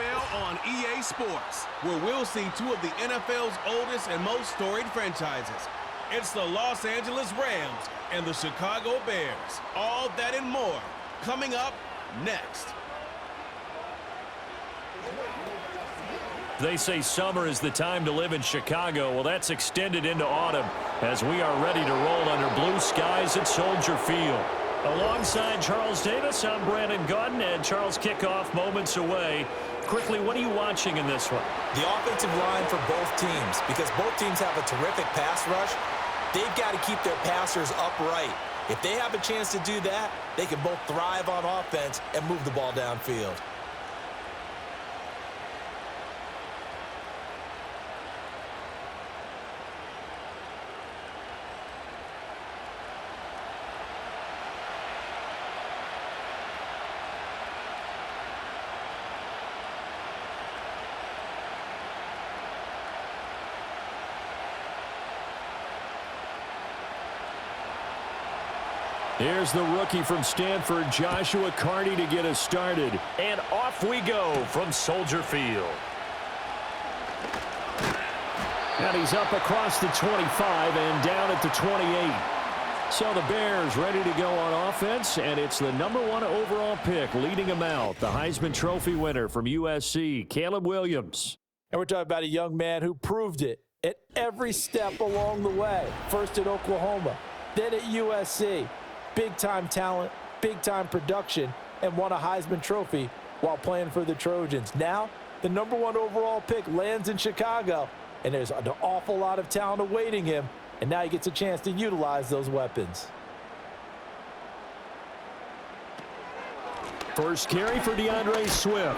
NFL on EA Sports, where we'll see two of the NFL's oldest and most storied franchises. It's the Los Angeles Rams and the Chicago Bears. All that and more coming up next. They say summer is the time to live in Chicago. Well, that's extended into autumn as we are ready to roll under blue skies at Soldier Field. Alongside Charles Davis, I'm Brandon Gaudin, and Charles, kickoff moments away. Quickly, what are you watching in this one? The offensive line for both teams, because both teams have a terrific pass rush. They've got to keep their passers upright. If they have a chance to do that, they can both thrive on offense and move the ball downfield. Here's the rookie from Stanford, Joshua Carney, to get us started. And off we go from Soldier Field. And he's up across the 25 and down at the 28. So the Bears ready to go on offense, and it's the #1 overall pick leading them out, the Heisman Trophy winner from USC, Caleb Williams. And we're talking about a young man who proved it at every step along the way. First at Oklahoma, then at USC. Big-time talent, big-time production, and won a Heisman Trophy while playing for the Trojans. Now, the #1 overall pick lands in Chicago, and there's an awful lot of talent awaiting him, and now he gets a chance to utilize those weapons. First carry for DeAndre Swift.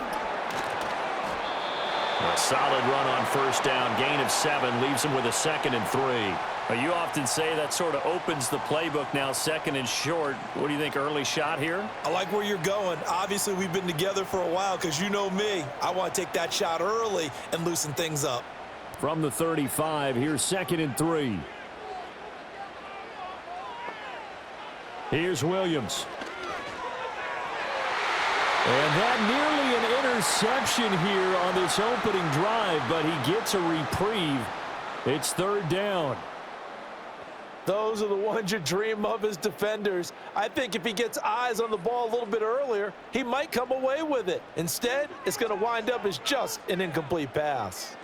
A solid run on first down, gain of 7, leaves him with a 2nd and 3. You often say that sort of opens the playbook now, 2nd and short. What do you think, early shot here? I like where you're going. Obviously, we've been together for a while because you know me. I want to take that shot early and loosen things up. From the 35, here's 2nd and 3. Here's Williams. And that nearly an interception here on this opening drive, but he gets a reprieve. It's 3rd down. Those are the ones you dream of as defenders. I think if he gets eyes on the ball a little bit earlier, he might come away with it. Instead, it's going to wind up as just an incomplete pass.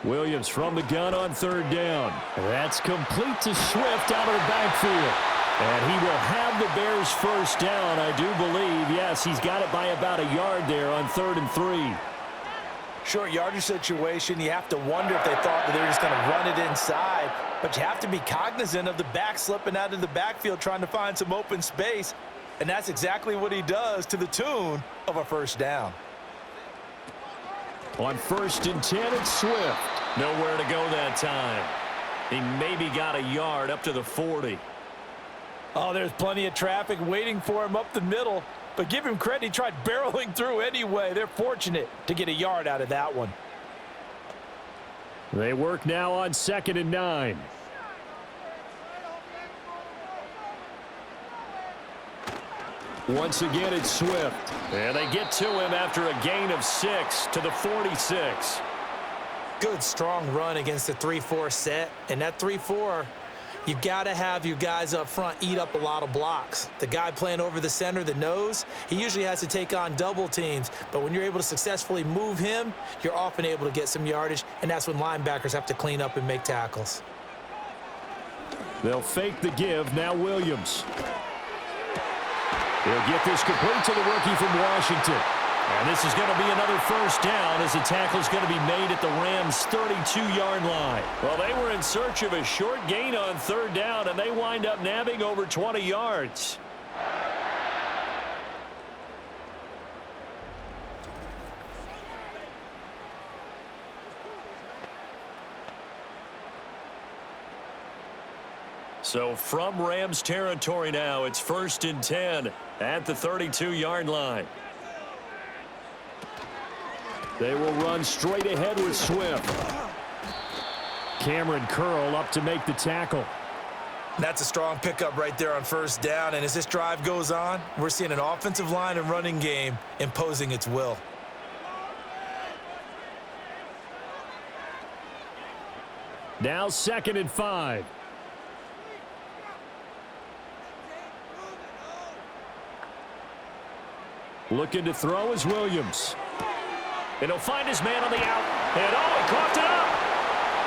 Williams from the gun on 3rd down. That's complete to Swift out of the backfield. And he will have the Bears first down, I do believe. Yes, he's got it by about a yard there on 3rd and 3. Short yardage situation, you have to wonder if they thought that they were just going to run it inside. But you have to be cognizant of the back slipping out of the backfield trying to find some open space. And that's exactly what he does to the tune of a first down. On 1st and 10, it's Swift. Nowhere to go that time. He maybe got a yard up to the 40. Oh, there's plenty of traffic waiting for him up the middle. But give him credit, he tried barreling through anyway. They're fortunate to get a yard out of that one. They work now on 2nd and 9. Once again, it's Swift. And they get to him after a gain of 6 to the 46. Good, strong run against the 3-4 set. And that 3-4, you've got to have your guys up front eat up a lot of blocks. The guy playing over the center, the nose, he usually has to take on double teams. But when you're able to successfully move him, you're often able to get some yardage, and that's when linebackers have to clean up and make tackles. They'll fake the give. Now Williams. He'll get this complete to the rookie from Washington. And this is going to be another first down as the tackle's going to be made at the Rams' 32-yard line. Well, they were in search of a short gain on 3rd down, and they wind up nabbing over 20 yards. So from Rams territory now, it's 1st and 10 at the 32-yard line. They will run straight ahead with Swift. Cameron Curl up to make the tackle. That's a strong pickup right there on first down, and as this drive goes on, we're seeing an offensive line and running game imposing its will. Now 2nd and 5. Looking to throw is Williams. And he'll find his man on the out. And he coughed it up.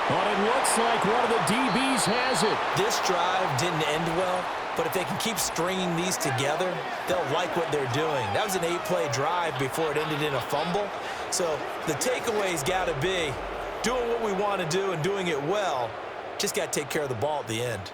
But it looks like one of the DBs has it. This drive didn't end well, but if they can keep stringing these together, they'll like what they're doing. That was an 8-play drive before it ended in a fumble. So the takeaway's got to be doing what we want to do and doing it well. Just got to take care of the ball at the end.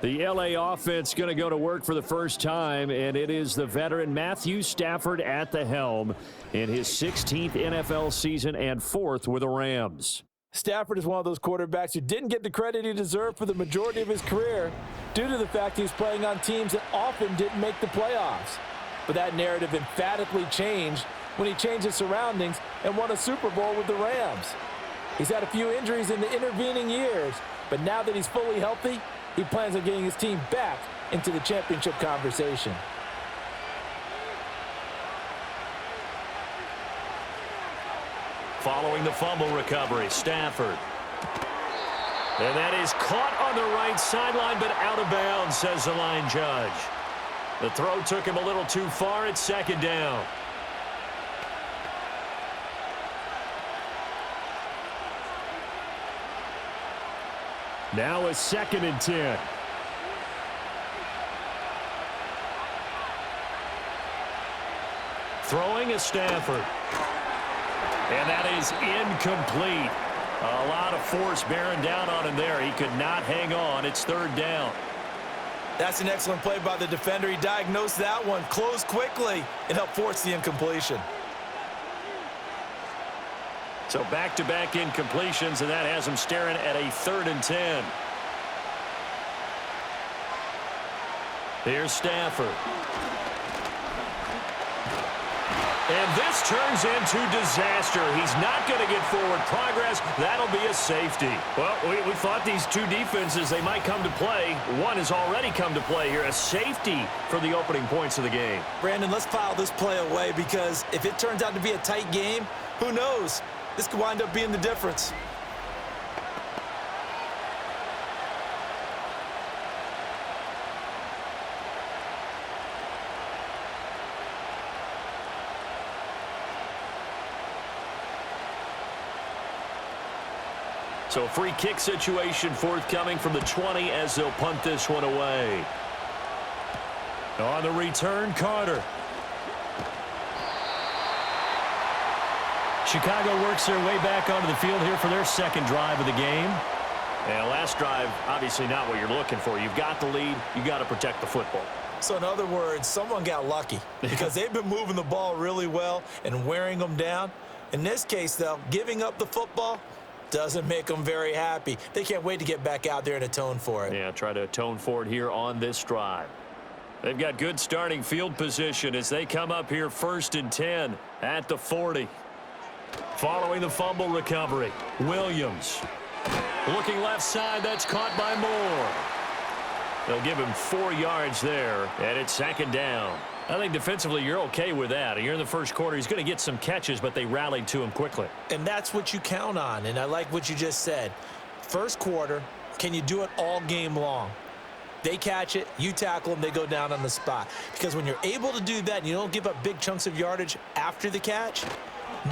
The LA offense going to go to work for the first time, and it is the veteran Matthew Stafford at the helm in his 16th NFL season and 4th with the Rams. Stafford is one of those quarterbacks who didn't get the credit he deserved for the majority of his career due to the fact he's playing on teams that often didn't make the playoffs. But that narrative emphatically changed when he changed his surroundings and won a Super Bowl with the Rams. He's had a few injuries in the intervening years, but now that he's fully healthy, he plans on getting his team back into the championship conversation. Following the fumble recovery, Stafford. And that is caught on the right sideline, but out of bounds, says the line judge. The throw took him a little too far. It's 2nd down. Now a 2nd and 10. Throwing is Stafford. And that is incomplete. A lot of force bearing down on him there. He could not hang on. It's 3rd down. That's an excellent play by the defender. He diagnosed that one, closed quickly, and helped force the incompletion. So back-to-back incompletions, and that has him staring at a 3rd and 10. Here's Stafford. And this turns into disaster. He's not going to get forward progress. That'll be a safety. Well, we thought these two defenses, they might come to play. One has already come to play here. A safety for the opening points of the game. Brandon, let's file this play away because if it turns out to be a tight game, who knows? This could wind up being the difference. So free kick situation forthcoming from the 20 as they'll punt this one away. On the return, Carter. Chicago works their way back onto the field here for their 2nd drive of the game. And last drive, obviously not what you're looking for. You've got the lead. You got to protect the football. So in other words, someone got lucky because they've been moving the ball really well and wearing them down. In this case, though, giving up the football doesn't make them very happy. They can't wait to get back out there and atone for it. Yeah, try to atone for it here on this drive. They've got good starting field position as they come up here 1st and 10 at the 40. Following the fumble recovery, Williams. Looking left side, that's caught by Moore. They'll give him 4 yards there, and it's 2nd down. I think defensively you're okay with that. You're in the first quarter. He's going to get some catches, but they rallied to him quickly. And that's what you count on, and I like what you just said. First quarter, can you do it all game long? They catch it, you tackle them, they go down on the spot. Because when you're able to do that and you don't give up big chunks of yardage after the catch,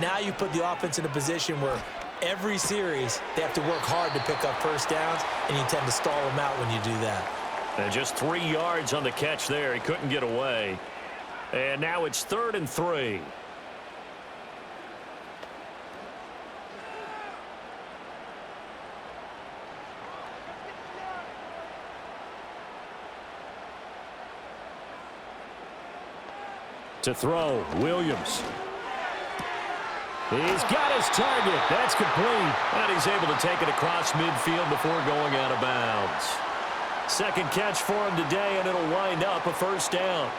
now you put the offense in a position where every series they have to work hard to pick up first downs, and you tend to stall them out when you do that. And just 3 yards on the catch there. He couldn't get away. And now it's 3rd and 3. To throw, Williams. He's got his target. That's complete. And he's able to take it across midfield before going out of bounds. Second catch for him today, and it'll wind up a first down.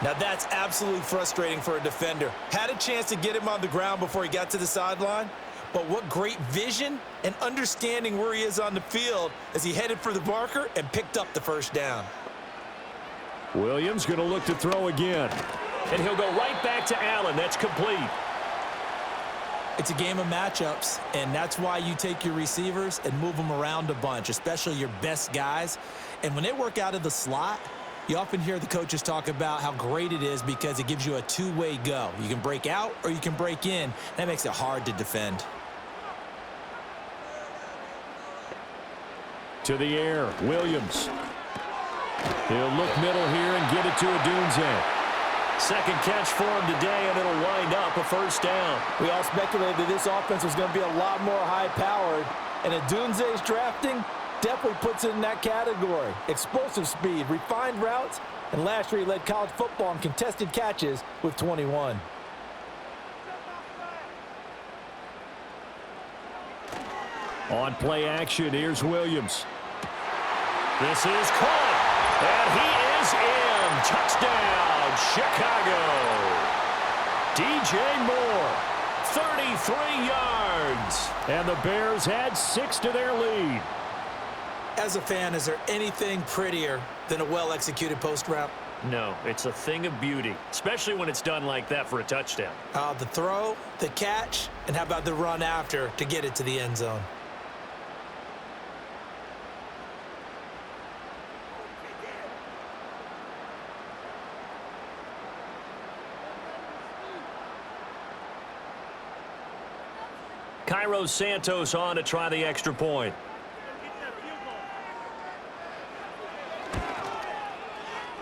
Now that's absolutely frustrating for a defender. Had a chance to get him on the ground before he got to the sideline, but what great vision and understanding where he is on the field as he headed for the marker and picked up the first down. Williams going to look to throw again. And he'll go right back to Allen. That's complete. It's a game of matchups, and that's why you take your receivers and move them around a bunch, especially your best guys. And when they work out of the slot, you often hear the coaches talk about how great it is because it gives you a two-way go. You can break out or you can break in. That makes it hard to defend. To the air, Williams. He'll look middle here and get it to Odunze. Second catch for him today, and it'll wind up a first down. We all speculated that this offense was going to be a lot more high-powered, and Odunze's drafting definitely puts it in that category. Explosive speed, refined routes, and last year he led college football in contested catches with 21. On play action, here's Williams. This is caught, and he is in. Touchdown, Chicago. DJ Moore, 33 yards. And the Bears add 6 to their lead. As a fan, is there anything prettier than a well-executed post route? No, it's a thing of beauty, especially when it's done like that for a touchdown. The throw, the catch, and how about the run after to get it to the end zone? Cairo Santos on to try the extra point.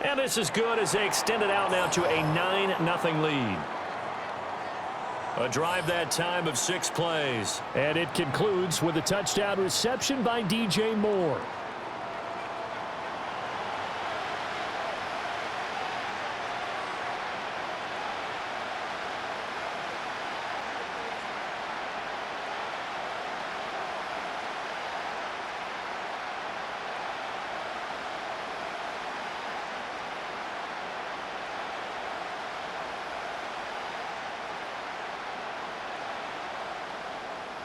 And this is good as they extend it out now to a 9-0 lead. A drive that time of 6 plays. And it concludes with a touchdown reception by DJ Moore.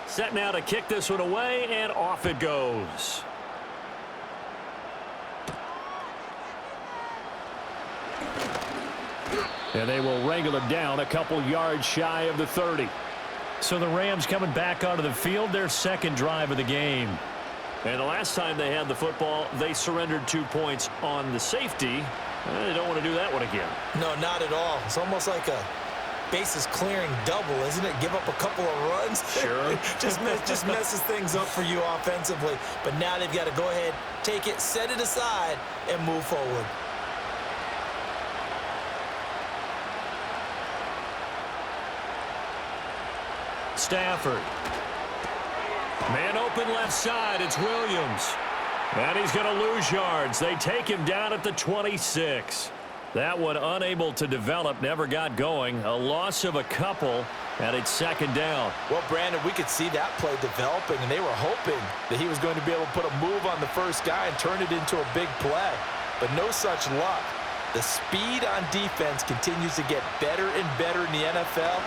Set now to kick this one away, and off it goes. And they will wrangle him down a couple yards shy of the 30. So the Rams coming back onto the field, their second drive of the game. And the last time they had the football, they surrendered 2 points on the safety. They don't want to do that one again. No, not at all. It's almost like a bases clearing double, isn't it? Give up a couple of runs. Sure. just messes things up for you offensively. But now they've got to go ahead, take it, set it aside, and move forward. Stafford. Man open left side. It's Williams. And he's going to lose yards. They take him down at the 26. That one unable to develop, never got going. A loss of a couple, and it's second down. Well, Brandon, we could see that play developing, and they were hoping that he was going to be able to put a move on the first guy and turn it into a big play. But no such luck. The speed on defense continues to get better and better in the NFL.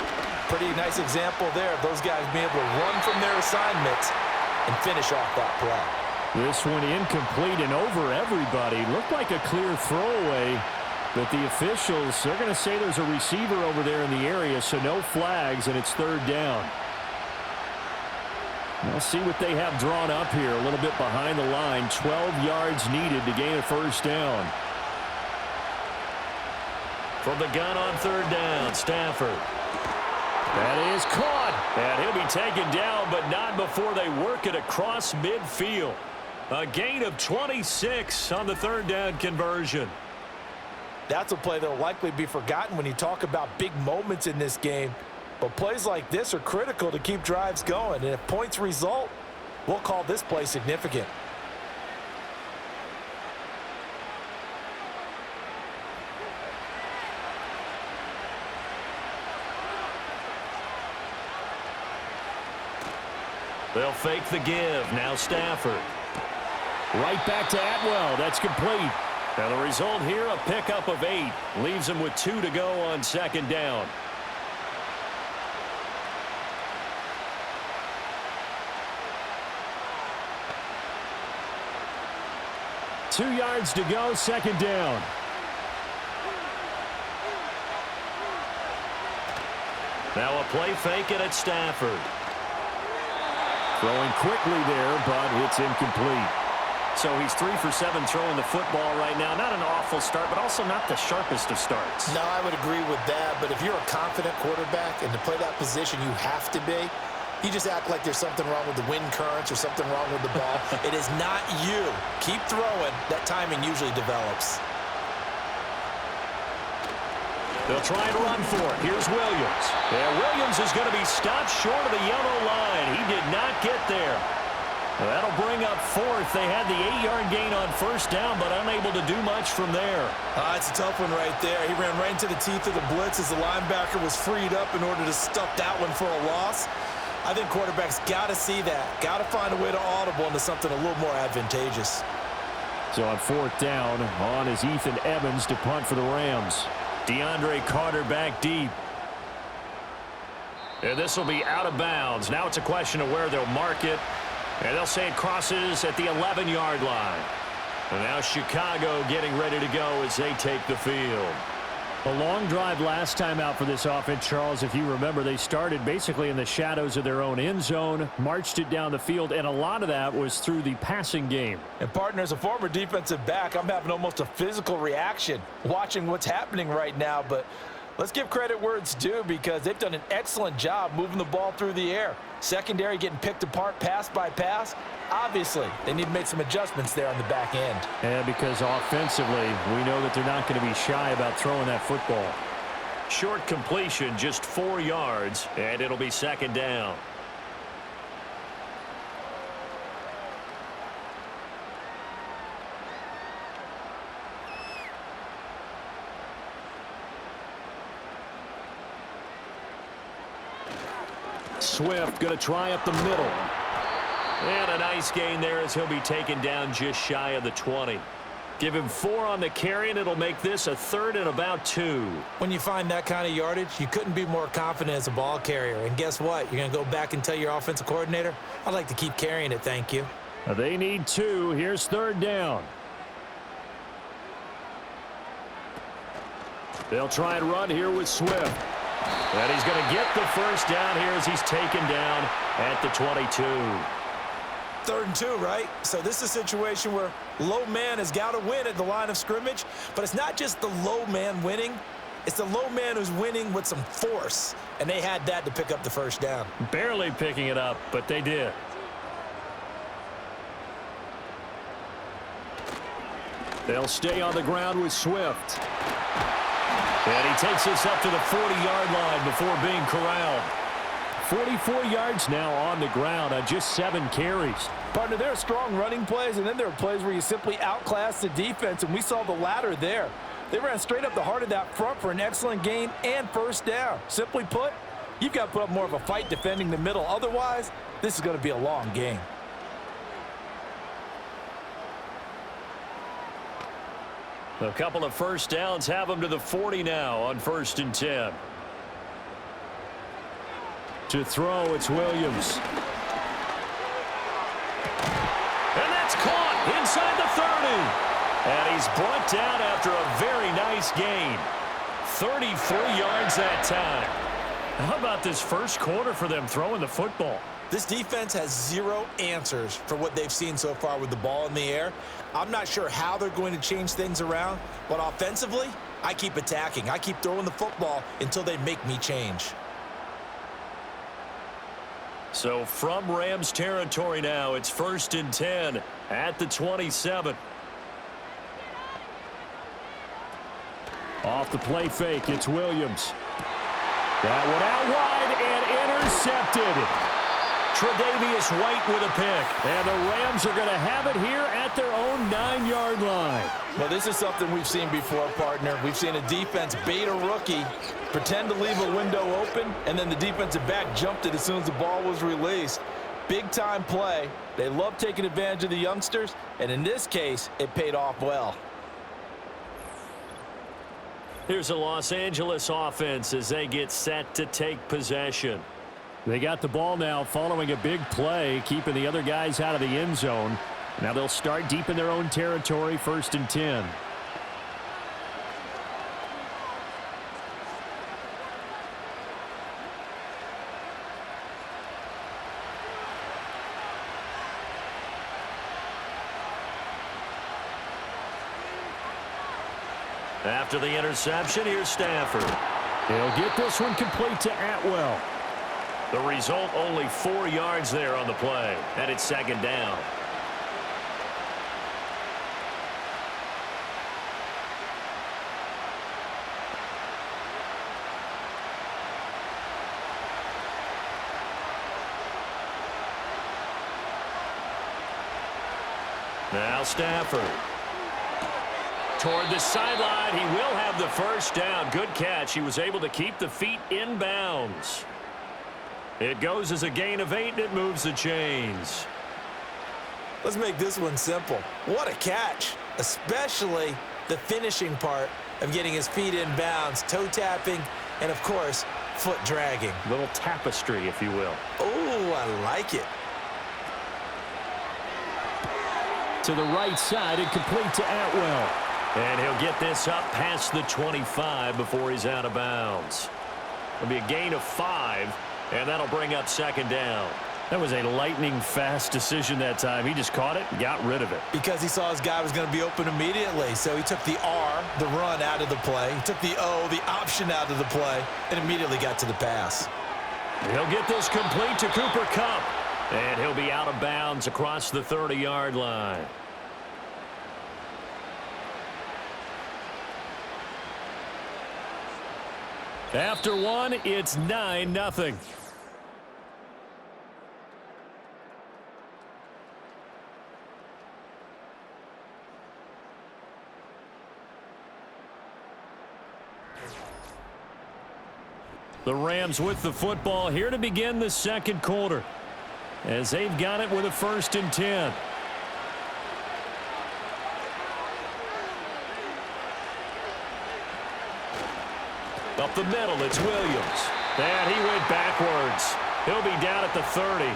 Pretty nice example there of those guys being able to run from their assignments and finish off that play. This one incomplete and over everybody. Looked like a clear throwaway. But the officials, they're going to say there's a receiver over there in the area, so no flags, and it's third down. We'll see what they have drawn up here. A little bit behind the line. 12 yards needed to gain a first down. From the gun on third down, Stafford. That is caught. And he'll be taken down, but not before they work it across midfield. A gain of 26 on the third down conversion. That's a play that will likely be forgotten when you talk about big moments in this game. But plays like this are critical to keep drives going. And if points result, we'll call this play significant. They'll fake the give. Now Stafford. Right back to Atwell. That's complete. And the result here, a pickup of 8. Leaves him with 2 to go on second down. 2 yards to go, second down. Now a play fake, and it's Stafford. Throwing quickly there, but it's incomplete. So he's 3 for 7 throwing the football right now. Not an awful start, but also not the sharpest of starts. No, I would agree with that. But if you're a confident quarterback and to play that position, you have to be. You just act like there's something wrong with the wind currents or something wrong with the ball. It is not you. Keep throwing. That timing usually develops. They'll try and run for it. Here's Williams. And Williams is going to be stopped short of the yellow line. He did not get there. That'll bring up fourth. They had the 8-yard gain on first down, but unable to do much from there. It's a tough one right there. He ran right into the teeth of the blitz as the linebacker was freed up in order to stuff that one for a loss. I think quarterbacks got to see that. Got to find a way to audible into something a little more advantageous. So on fourth down, on is Ethan Evans to punt for the Rams. DeAndre Carter back deep. And this will be out of bounds. Now it's a question of where they'll mark it. And they'll say it crosses at the 11-yard line. And now Chicago getting ready to go as they take the field. A long drive last time out for this offense, Charles. If you remember, they started basically in the shadows of their own end zone, marched it down the field, and a lot of that was through the passing game. And, partner, as a former defensive back, I'm having almost a physical reaction watching what's happening right now. But let's give credit where it's due because they've done an excellent job moving the ball through the air. Secondary getting picked apart pass by pass. Obviously, they need to make some adjustments there on the back end. And because offensively, we know that they're not going to be shy about throwing that football. Short completion, just 4 yards, and it'll be second down. Swift going to try up the middle. And a nice gain there as he'll be taken down just shy of the 20. Give him 4 on the carry, and it'll make this a 3rd and about 2. When you find that kind of yardage, you couldn't be more confident as a ball carrier. And guess what? You're going to go back and tell your offensive coordinator, I'd like to keep carrying it, thank you. They need 2. Here's 3rd down. They'll try and run here with Swift. And he's going to get the first down here as he's taken down at the 22. 3rd and 2, right? So this is a situation where low man has got to win at the line of scrimmage, but it's not just the low man winning. It's the low man who's winning with some force, and they had that to pick up the first down. Barely picking it up, but they did. They'll stay on the ground with Swift. And he takes us up to the 40-yard line before being corralled. 44 yards now on the ground on just 7 carries. Partner, there are strong running plays, and then there are plays where you simply outclass the defense, and we saw the latter there. They ran straight up the heart of that front for an excellent gain and first down. Simply put, you've got to put up more of a fight defending the middle. Otherwise, this is going to be a long game. A couple of first downs have them to the 40 now on 1st and 10. To throw, it's Williams. And that's caught inside the 30. And he's brought down after a very nice gain. 33 yards that time. How about this first quarter for them throwing the football? This defense has 0 answers for what they've seen so far with the ball in the air. I'm not sure how they're going to change things around, but offensively, I keep attacking. I keep throwing the football until they make me change. So from Rams territory now, it's 1st and 10 at the 27. Off the play fake, it's Williams. That one out wide and intercepted. Tre'Davious White with a pick. And the Rams are going to have it here at their own 9-yard line. Well, this is something we've seen before, partner. We've seen a defense bait a rookie, pretend to leave a window open, and then the defensive back jumped it as soon as the ball was released. Big-time play. They love taking advantage of the youngsters, and in this case, it paid off well. Here's a Los Angeles offense as they get set to take possession. They got the ball now following a big play, keeping the other guys out of the end zone. Now they'll start deep in their own territory, 1st and 10. After the interception, here's Stafford. He'll get this one complete to Atwell. The result, only 4 yards there on the play, and it's 2nd down. Now Stafford. Toward the sideline, he will have the 1st down. Good catch. He was able to keep the feet in bounds. It goes as a gain of 8, and it moves the chains. Let's make this one simple. What a catch, especially the finishing part of getting his feet in bounds, toe tapping, and of course, foot dragging. Little tapestry, if you will. Oh, I like it. To the right side and complete to Atwell. And he'll get this up past the 25 before he's out of bounds. It'll be a gain of 5, and that'll bring up 2nd down. That was a lightning-fast decision that time. He just caught it and got rid of it. Because he saw his guy was going to be open immediately. So he took the R, the run, out of the play. He took the O, the option, out of the play, and immediately got to the pass. He'll get this complete to Cooper Kupp. And he'll be out of bounds across the 30-yard line. After one, it's 9-0. The Rams with the football here to begin the 2nd quarter, as they've got it with a 1st and 10. Up the middle, it's Williams. And he went backwards. He'll be down at the 30.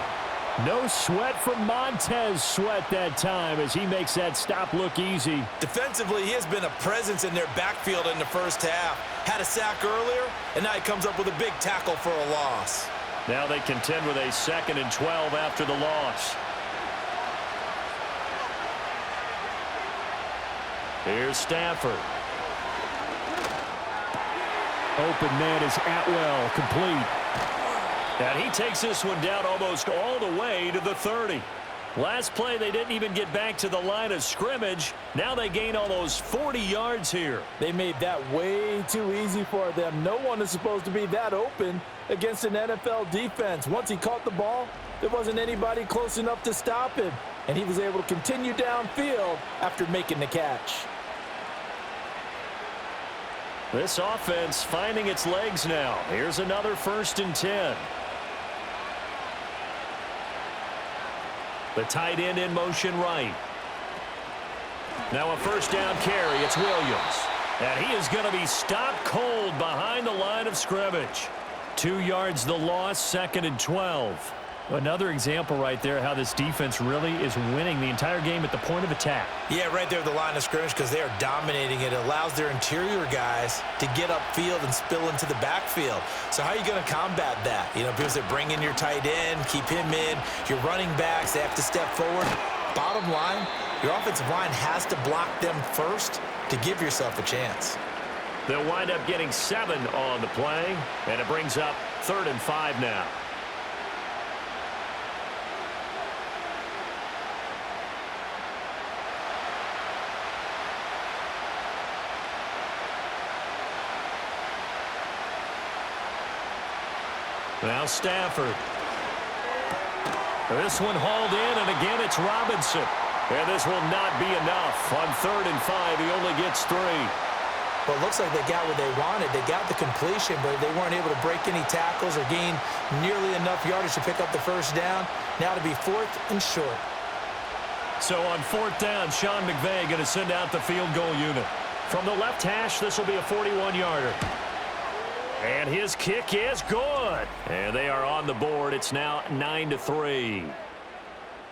No sweat from Montez Sweat that time as he makes that stop look easy. Defensively, he has been a presence in their backfield in the 1st half. Had a sack earlier, and now he comes up with a big tackle for a loss. Now they contend with a 2nd and 12 after the loss. Here's Stafford. Open man is Atwell, complete. And he takes this one down almost all the way to the 30. Last play, they didn't even get back to the line of scrimmage. Now they gain almost 40 yards here. They made that way too easy for them. No one is supposed to be that open against an NFL defense. Once he caught the ball, there wasn't anybody close enough to stop him. And he was able to continue downfield after making the catch. This offense finding its legs now. Here's another 1st and 10. The tight end in motion right. Now a 1st down carry. It's Williams. And he is going to be stopped cold behind the line of scrimmage. 2 yards the loss, 2nd and 12. Another example right there how this defense really is winning the entire game at the point of attack. Yeah, right there at the line of scrimmage because they are dominating it. It allows their interior guys to get upfield and spill into the backfield. So how are you going to combat that? You know, people say bring in your tight end, keep him in. Your running backs, they have to step forward. Bottom line, your offensive line has to block them first to give yourself a chance. They'll wind up getting 7 on the play, and it brings up 3rd and 5 now. Now Stafford. This one hauled in, and again it's Robinson. And this will not be enough. On 3rd and 5, he only gets 3. Well, it looks like they got what they wanted. They got the completion, but they weren't able to break any tackles or gain nearly enough yardage to pick up the 1st down. Now to be 4th and short. So on 4th down, Sean McVay going to send out the field goal unit. From the left hash, this will be a 41-yarder. And his kick is good. And they are on the board. It's now 9-3.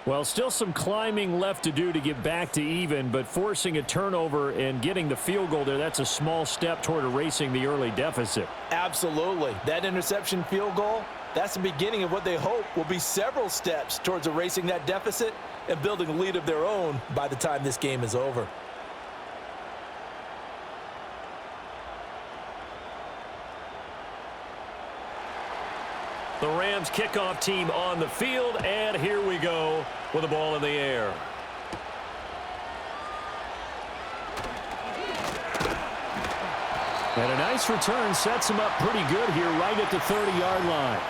Well, still some climbing left to do to get back to even, but forcing a turnover and getting the field goal there, that's a small step toward erasing the early deficit. Absolutely. That interception field goal, that's the beginning of what they hope will be several steps towards erasing that deficit and building a lead of their own by the time this game is over. The Rams kickoff team on the field, and here we go with the ball in the air. And a nice return sets him up pretty good here right at the 30-yard line.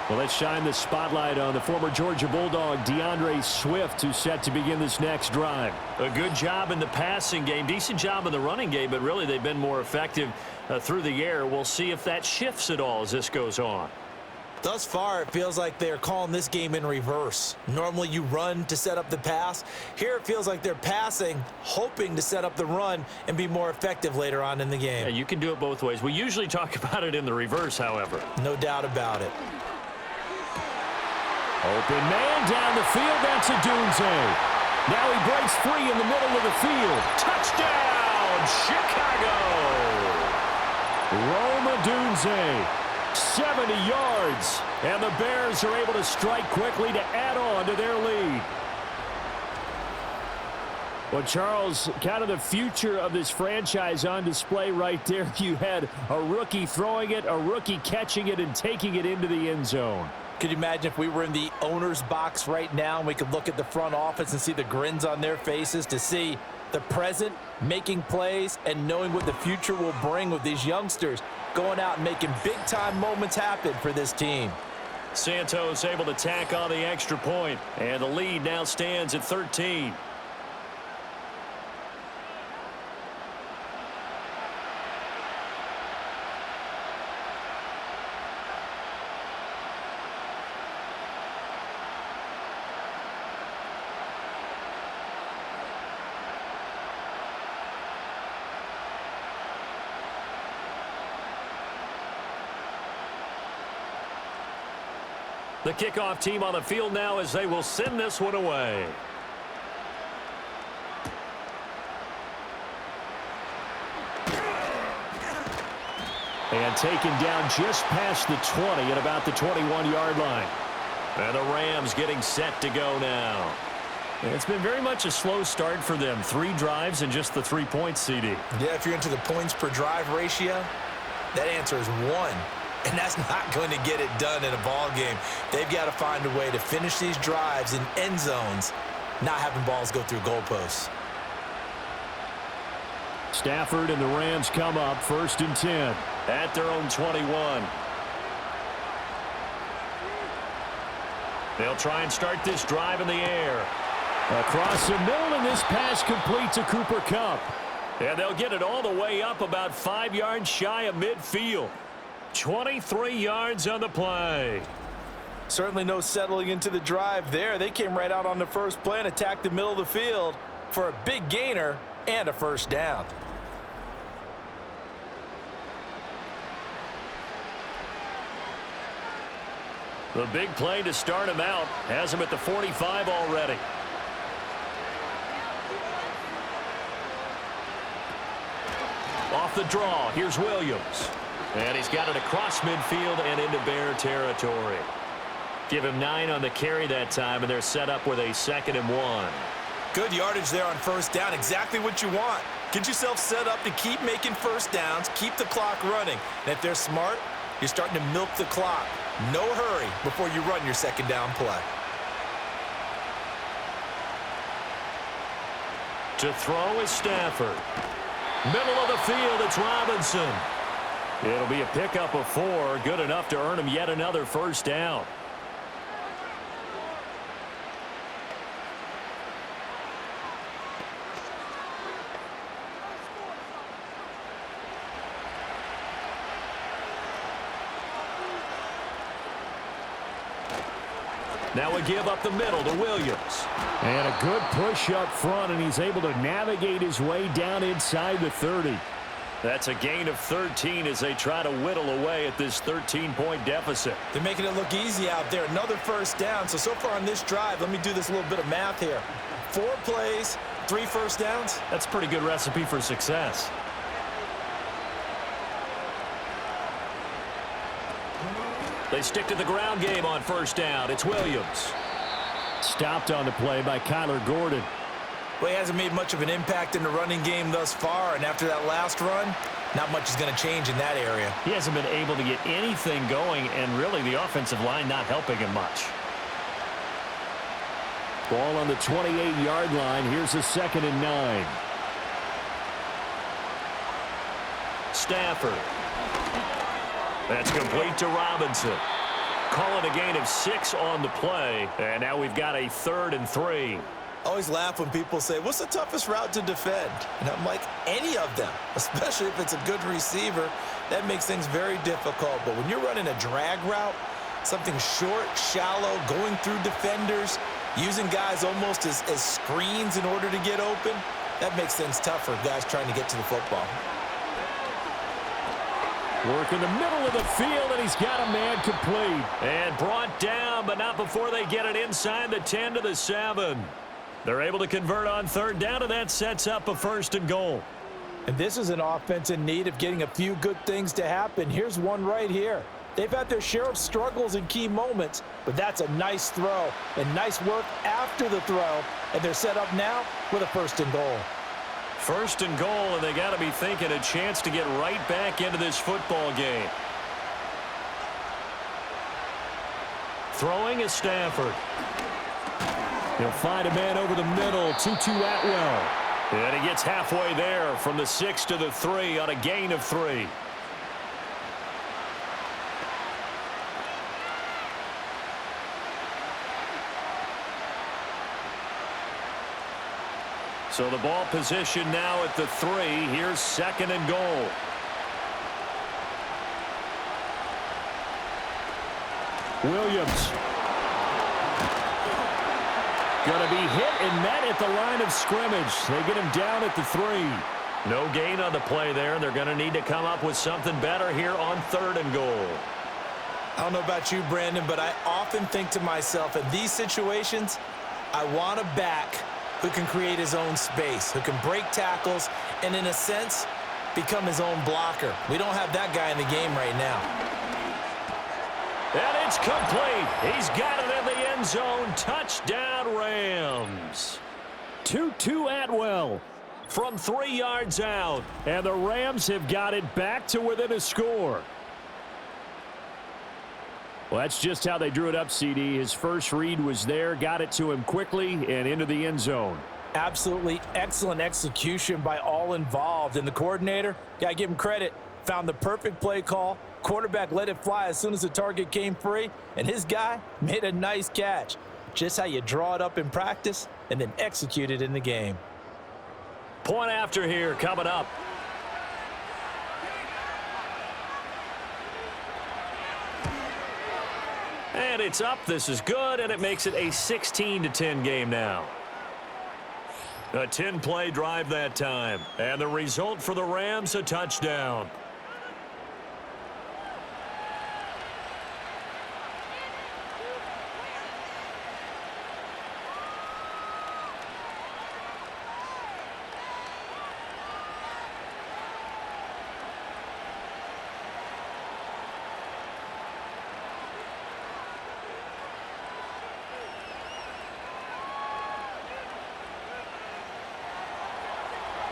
Well, let's shine the spotlight on the former Georgia Bulldog, DeAndre Swift, who's set to begin this next drive. A good job in the passing game, decent job in the running game, but really they've been more effective through the air. We'll see if that shifts at all as this goes on. Thus far, it feels like they're calling this game in reverse. Normally you run to set up the pass. Here it feels like they're passing, hoping to set up the run and be more effective later on in the game. Yeah, you can do it both ways. We usually talk about it in the reverse, however. No doubt about it. Open man down the field. That's a Dunze. Now he breaks free in the middle of the field. Touchdown, Chicago! Rome Odunze. 70 yards, and the Bears are able to strike quickly to add on to their lead. Well, Charles, kind of the future of this franchise on display right there. You had a rookie throwing it, a rookie catching it, and taking it into the end zone. Could you imagine if we were in the owner's box right now and we could look at the front office and see the grins on their faces to see the present making plays and knowing what the future will bring with these youngsters going out and making big-time moments happen for this team. Santos able to tack on the extra point, and the lead now stands at 13. The kickoff team on the field now as they will send this one away. And taken down just past the 20 at about the 21-yard line. And the Rams getting set to go now. It's been very much a slow start for them. 3 drives and just the 3 points, CD. Yeah, if you're into the points per drive ratio, that answer is 1. And that's not going to get it done in a ball game. They've got to find a way to finish these drives in end zones, not having balls go through goalposts. Stafford and the Rams come up 1st and 10 at their own 21. They'll try and start this drive in the air. Across the middle, and this pass complete to Cooper Kupp. And they'll get it all the way up about 5 yards shy of midfield. 23 yards on the play. Certainly no settling into the drive there. They came right out on the first play and attacked the middle of the field for a big gainer and a first down. The big play to start him out has him at the 45 already. Off the draw, here's Williams. And he's got it across midfield and into Bear territory. Give him 9 on the carry that time, and they're set up with a 2nd and 1. Good yardage there on first down. Exactly what you want. Get yourself set up to keep making first downs, keep the clock running. And if they're smart, you're starting to milk the clock. No hurry before you run your 2nd down play. To throw is Stafford. Middle of the field, it's Robinson. It'll be a pickup of 4, good enough to earn him yet another first down. Now a give up the middle to Williams. And a good push up front, and he's able to navigate his way down inside the 30. That's a gain of 13 as they try to whittle away at this 13-point deficit. They're making it look easy out there. Another first down. So far on this drive, let me do this little bit of math here. 4 plays, 3 first downs. That's a pretty good recipe for success. They stick to the ground game on first down. It's Williams. Stopped on the play by Kyler Gordon. Well, he hasn't made much of an impact in the running game thus far, and after that last run, not much is going to change in that area. He hasn't been able to get anything going, and really the offensive line not helping him much. Ball on the 28-yard line. Here's a 2nd and 9. Stafford. That's complete to Robinson. Calling a gain of 6 on the play, and now we've got a 3rd and 3. I always laugh when people say, what's the toughest route to defend? And I'm like, any of them, especially if it's a good receiver. That makes things very difficult. But when you're running a drag route, something short, shallow, going through defenders, using guys almost as screens in order to get open, that makes things tough for guys trying to get to the football. Work in the middle of the field, and he's got a man complete. And brought down, but not before they get it inside the 10 to the 7. They're able to convert on 3rd down, and that sets up a 1st and goal. And this is an offense in need of getting a few good things to happen. Here's one right here. They've had their share of struggles in key moments, but that's a nice throw and nice work after the throw, and they're set up now with a 1st and goal. 1st and goal, and they got to be thinking a chance to get right back into this football game. Throwing is Stafford. He'll find a man over the middle, Tutu Atwell. And he gets halfway there from the 6 to the 3 on a gain of 3. So the ball position now at the 3. Here's 2nd and goal. Williams. Going to be hit and met at the line of scrimmage. They get him down at the 3. No gain on the play there. They're going to need to come up with something better here on 3rd and goal. I don't know about you, Brandon, but I often think to myself, in these situations, I want a back who can create his own space, who can break tackles, and in a sense, become his own blocker. We don't have that guy in the game right now. And it's complete. He's got it in the end zone. Touchdown, Rams. Tutu Atwell from 3 yards out. And the Rams have got it back to within a score. Well, that's just how they drew it up, CD. His first read was there, got it to him quickly, and into the end zone. Absolutely excellent execution by all involved. And the coordinator, got to give him credit, found the perfect play call. Quarterback let it fly as soon as the target came free, and his guy made a nice catch. Just how you draw it up in practice and then execute it in the game. Point after here coming up. And it's up. This is good, and it makes it a 16-10 game now. A 10-play drive that time. And the result for the Rams, a touchdown.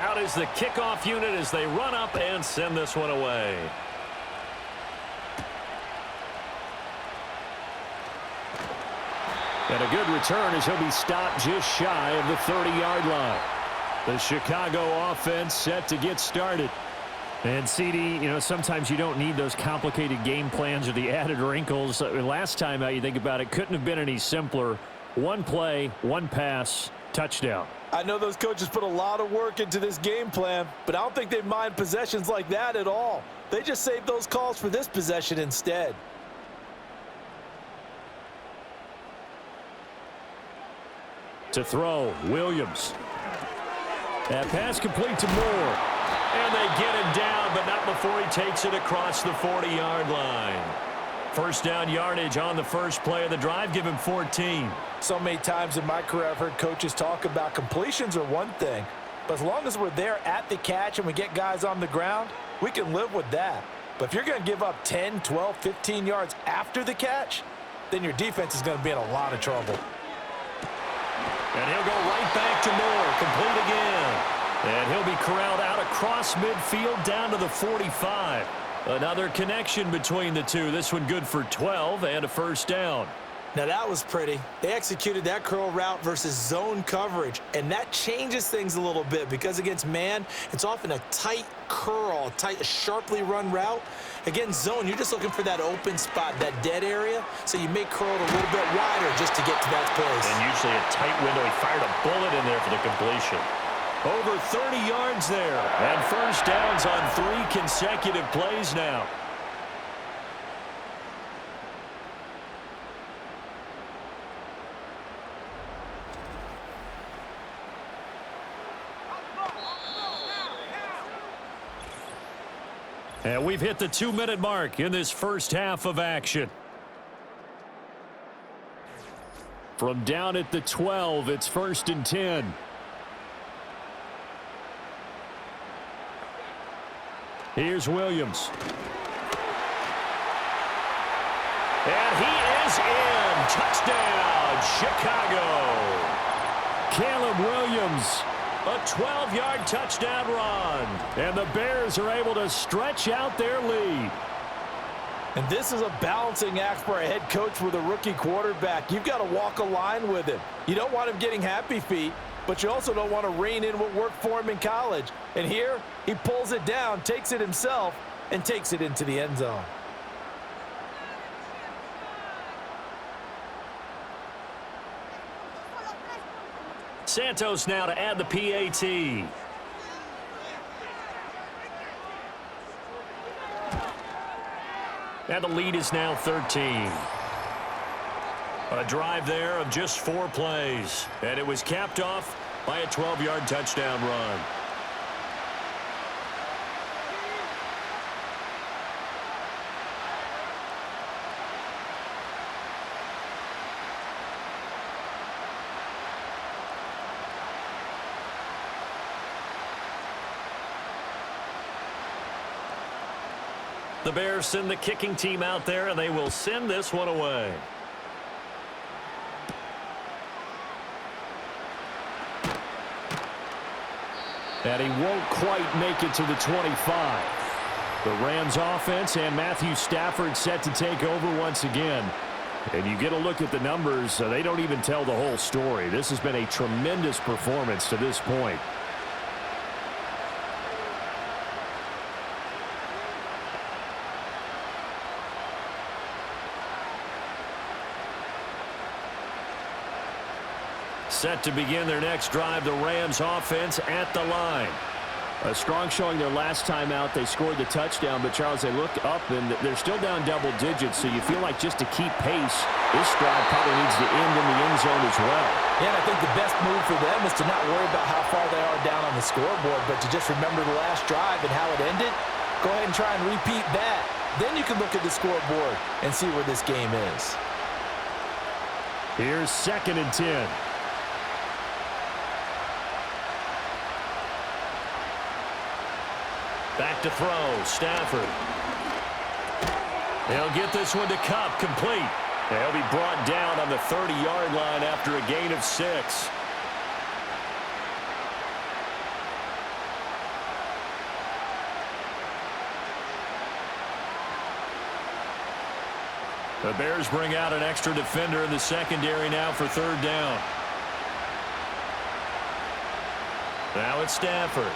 Out is the kickoff unit as they run up and send this one away. And a good return as he'll be stopped just shy of the 30-yard line. The Chicago offense set to get started. And CD, you know, sometimes you don't need those complicated game plans or the added wrinkles. Last time out, you think about it, couldn't have been any simpler. One play, one pass, touchdown. I know those coaches put a lot of work into this game plan, but I don't think they mind possessions like that at all. They just saved those calls for this possession instead. To throw, Williams. That pass complete to Moore. And they get him down before he takes it across the 40-yard line. First down yardage on the first play of the drive. Give him 14. So many times in my career I've heard coaches talk about completions are one thing, but as long as we're there at the catch and we get guys on the ground, we can live with that. But if you're going to give up 10, 12, 15 yards after the catch, then your defense is going to be in a lot of trouble. And he'll go right back to Moore, complete again. And he'll be corralled out across midfield down to the 45. Another connection between the two. This one good for 12 and a first down. Now that was pretty. They executed that curl route versus zone coverage, and that changes things a little bit because against man, it's often a tight curl, a sharply run route. Against zone, you're just looking for that open spot, that dead area, so you may curl it a little bit wider just to get to that place. And usually a tight window. He fired a bullet in there for the completion. Over 30 yards there, and first downs on 3 consecutive plays now. And we've hit the 2-minute mark in this first half of action. From down at the 12, it's 1st and 10. Here's Williams. And he is in. Touchdown, Chicago. Caleb Williams. A 12-yard touchdown run. And the Bears are able to stretch out their lead. And this is a balancing act for a head coach with a rookie quarterback. You've got to walk a line with him. You don't want him getting happy feet, but you also don't want to rein in what worked for him in college. And here, he pulls it down, takes it himself, and takes it into the end zone. Santos now to add the PAT. And the lead is now 13. A drive there of just 4 plays. And it was capped off by a 12-yard touchdown run. The Bears send the kicking team out there, and they will send this one away. And he won't quite make it to the 25. The Rams offense and Matthew Stafford set to take over once again. And you get a look at the numbers, they don't even tell the whole story. This has been a tremendous performance to this point. Set to begin their next drive, the Rams offense at the line. A strong showing their last time out. They scored the touchdown, but Charles, they look up and they're still down double digits, so you feel like just to keep pace, this drive probably needs to end in the end zone as well. Yeah, and I think the best move for them is to not worry about how far they are down on the scoreboard, but to just remember the last drive and how it ended. Go ahead and try and repeat that. Then you can look at the scoreboard and see where this game is. Here's 2nd and 10. Back to throw, Stafford. He'll get this one to Kupp, complete. He'll be brought down on the 30-yard line after a gain of 6. The Bears bring out an extra defender in the secondary now for 3rd down. Now it's Stafford.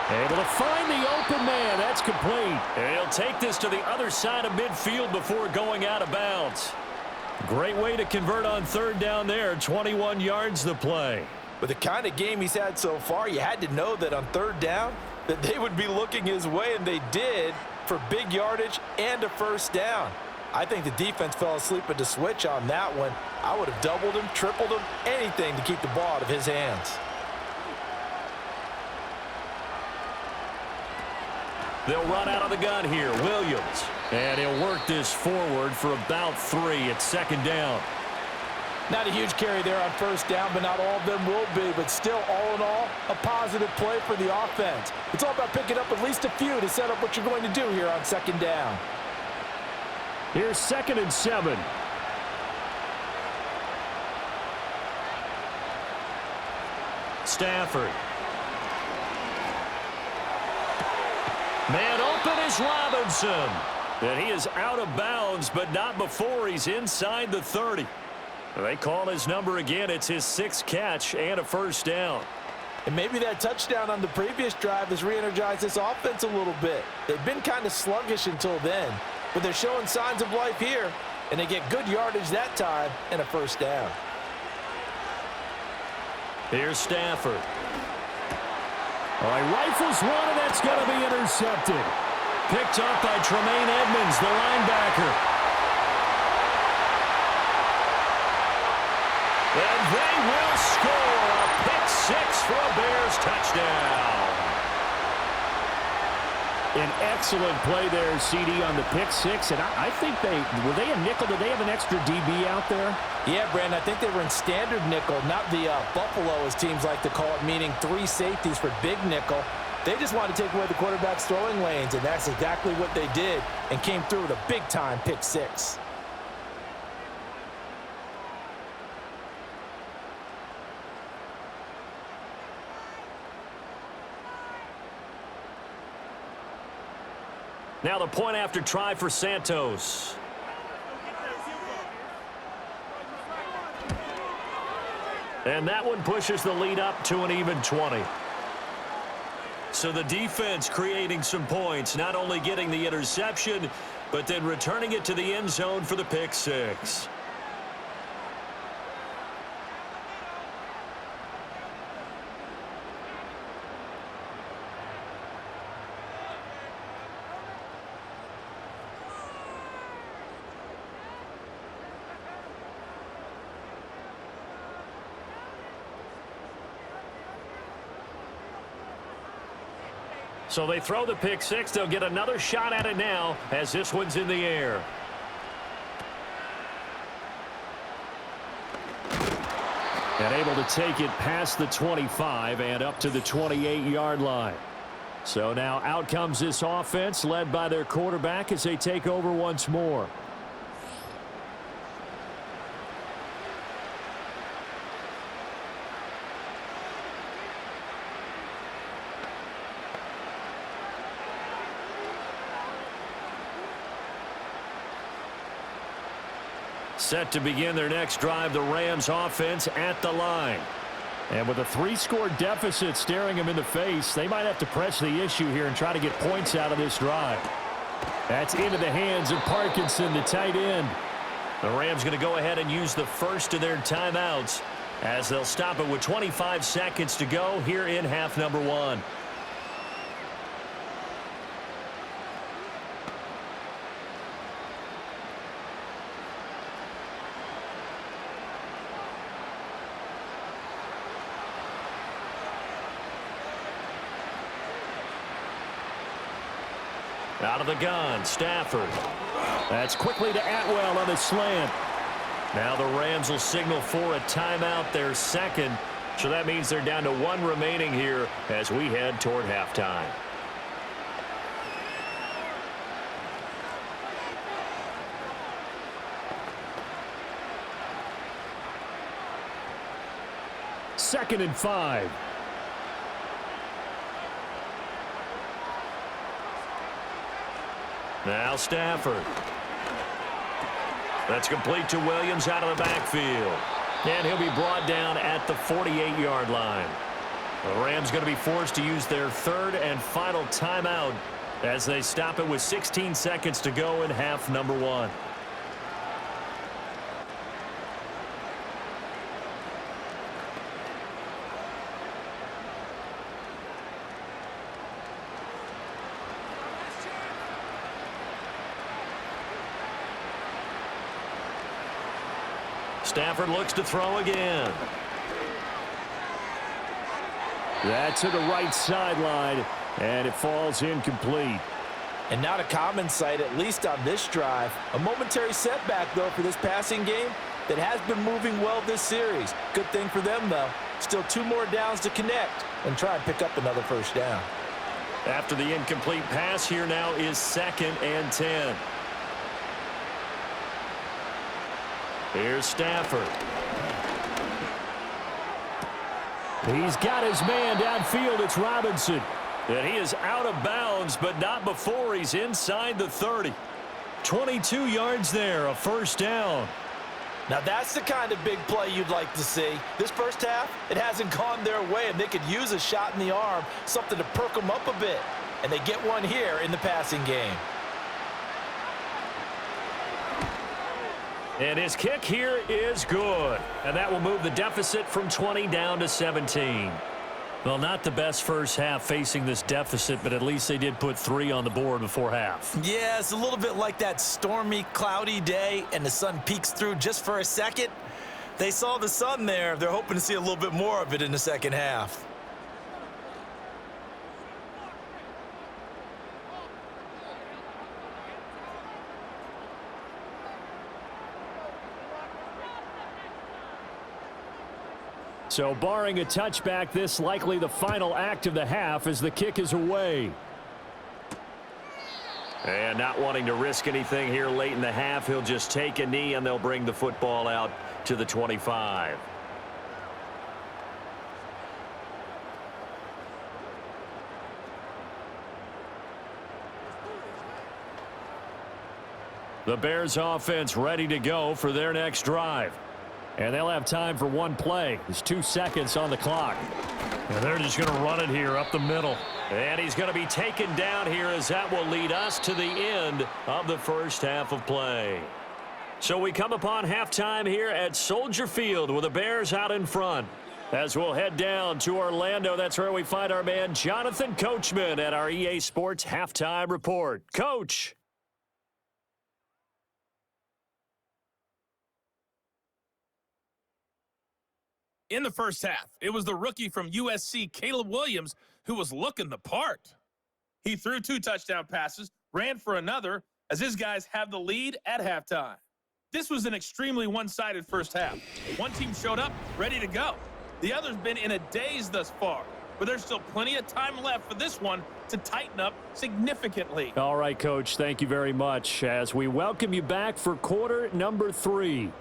Able to find the open man. That's complete. And he'll take this to the other side of midfield before going out of bounds. Great way to convert on 3rd down there. 21 yards the play. With the kind of game he's had so far, you had to know that on 3rd down that they would be looking his way, and they did, for big yardage and a 1st down. I think the defense fell asleep at the switch on that one. I would have doubled him, tripled him, anything to keep the ball out of his hands. They'll run out of the gun here. Williams. And he'll work this forward for about 3 at second down. Not a huge carry there on first down, but not all of them will be. But still, all in all, a positive play for the offense. It's all about picking up at least a few to set up what you're going to do here on second down. Here's 2nd and 7. Stafford. Man open is Robinson. And he is out of bounds, but not before he's inside the 30. They call his number again. It's his 6th catch and a first down. And maybe that touchdown on the previous drive has re-energized this offense a little bit. They've been kind of sluggish until then, but they're showing signs of life here, and they get good yardage that time and a first down. Here's Stafford. He rifles one, and that's going to be intercepted. Picked up by Tremaine Edmonds, the linebacker. And they will score a pick 6 for a Bears touchdown. An excellent play there, CD, on the pick 6. And I think were they a nickel? Did they have an extra DB out there? Yeah, Brandon, I think they were in standard nickel, not the Buffalo, as teams like to call it, meaning 3 safeties for big nickel. They just wanted to take away the quarterback's throwing lanes, and that's exactly what they did and came through with a big-time pick 6. Now the point after try for Santos. And that one pushes the lead up to an even 20. So the defense creating some points, not only getting the interception, but then returning it to the end zone for the pick 6. So they throw the pick 6. They'll get another shot at it now as this one's in the air. And able to take it past the 25 and up to the 28-yard line. So now out comes this offense led by their quarterback as they take over once more. Set to begin their next drive, the Rams offense at the line. And with a 3-score deficit staring them in the face, they might have to press the issue here and try to get points out of this drive. That's into the hands of Parkinson, the tight end. The Rams going to go ahead and use the first of their timeouts as they'll stop it with 25 seconds to go here in half number 1. Out of the gun, Stafford. That's quickly to Atwell on the slant. Now the Rams will signal for a timeout, their second. So that means they're down to 1 remaining here as we head toward halftime. Second and 5. Now Stafford. That's complete to Williams out of the backfield. And he'll be brought down at the 48-yard line. The Rams going to be forced to use their 3rd and final timeout as they stop it with 16 seconds to go in half number 1. Stafford looks to throw again. That to the right sideline, and it falls incomplete. And not a common sight, at least on this drive. A momentary setback, though, for this passing game that has been moving well this series. Good thing for them, though. Still 2 more downs to connect and try and pick up another first down. After the incomplete pass, here now is 2nd and 10. Here's Stafford. He's got his man downfield. It's Robinson. And he is out of bounds, but not before he's inside the 30. 22 yards there, a first down. Now that's the kind of big play you'd like to see. This first half, it hasn't gone their way, and they could use a shot in the arm, something to perk them up a bit. And they get one here in the passing game. And his kick here is good. And that will move the deficit from 20 down to 17. Well, not the best first half facing this deficit, but at least they did put 3 on the board before half. Yeah, it's a little bit like that stormy, cloudy day, and the sun peeks through just for a second. They saw the sun there. They're hoping to see a little bit more of it in the second half. So barring a touchback, this likely the final act of the half as the kick is away. And not wanting to risk anything here late in the half, he'll just take a knee and they'll bring the football out to the 25. The Bears offense ready to go for their next drive. And they'll have time for one play. There's 2 seconds on the clock. And they're just going to run it here up the middle. And he's going to be taken down here as that will lead us to the end of the first half of play. So we come upon halftime here at Soldier Field with the Bears out in front. As we'll head down to Orlando, that's where we find our man Jonathan Coachman at our EA Sports Halftime Report. Coach. In the first half, it was the rookie from USC, Caleb Williams, who was looking the part. He threw 2 touchdown passes, ran for another, as his guys have the lead at halftime. This was an extremely one-sided first half. One team showed up, ready to go. The other's been in a daze thus far, but there's still plenty of time left for this one to tighten up significantly. All right, Coach, thank you very much as we welcome you back for quarter number 3.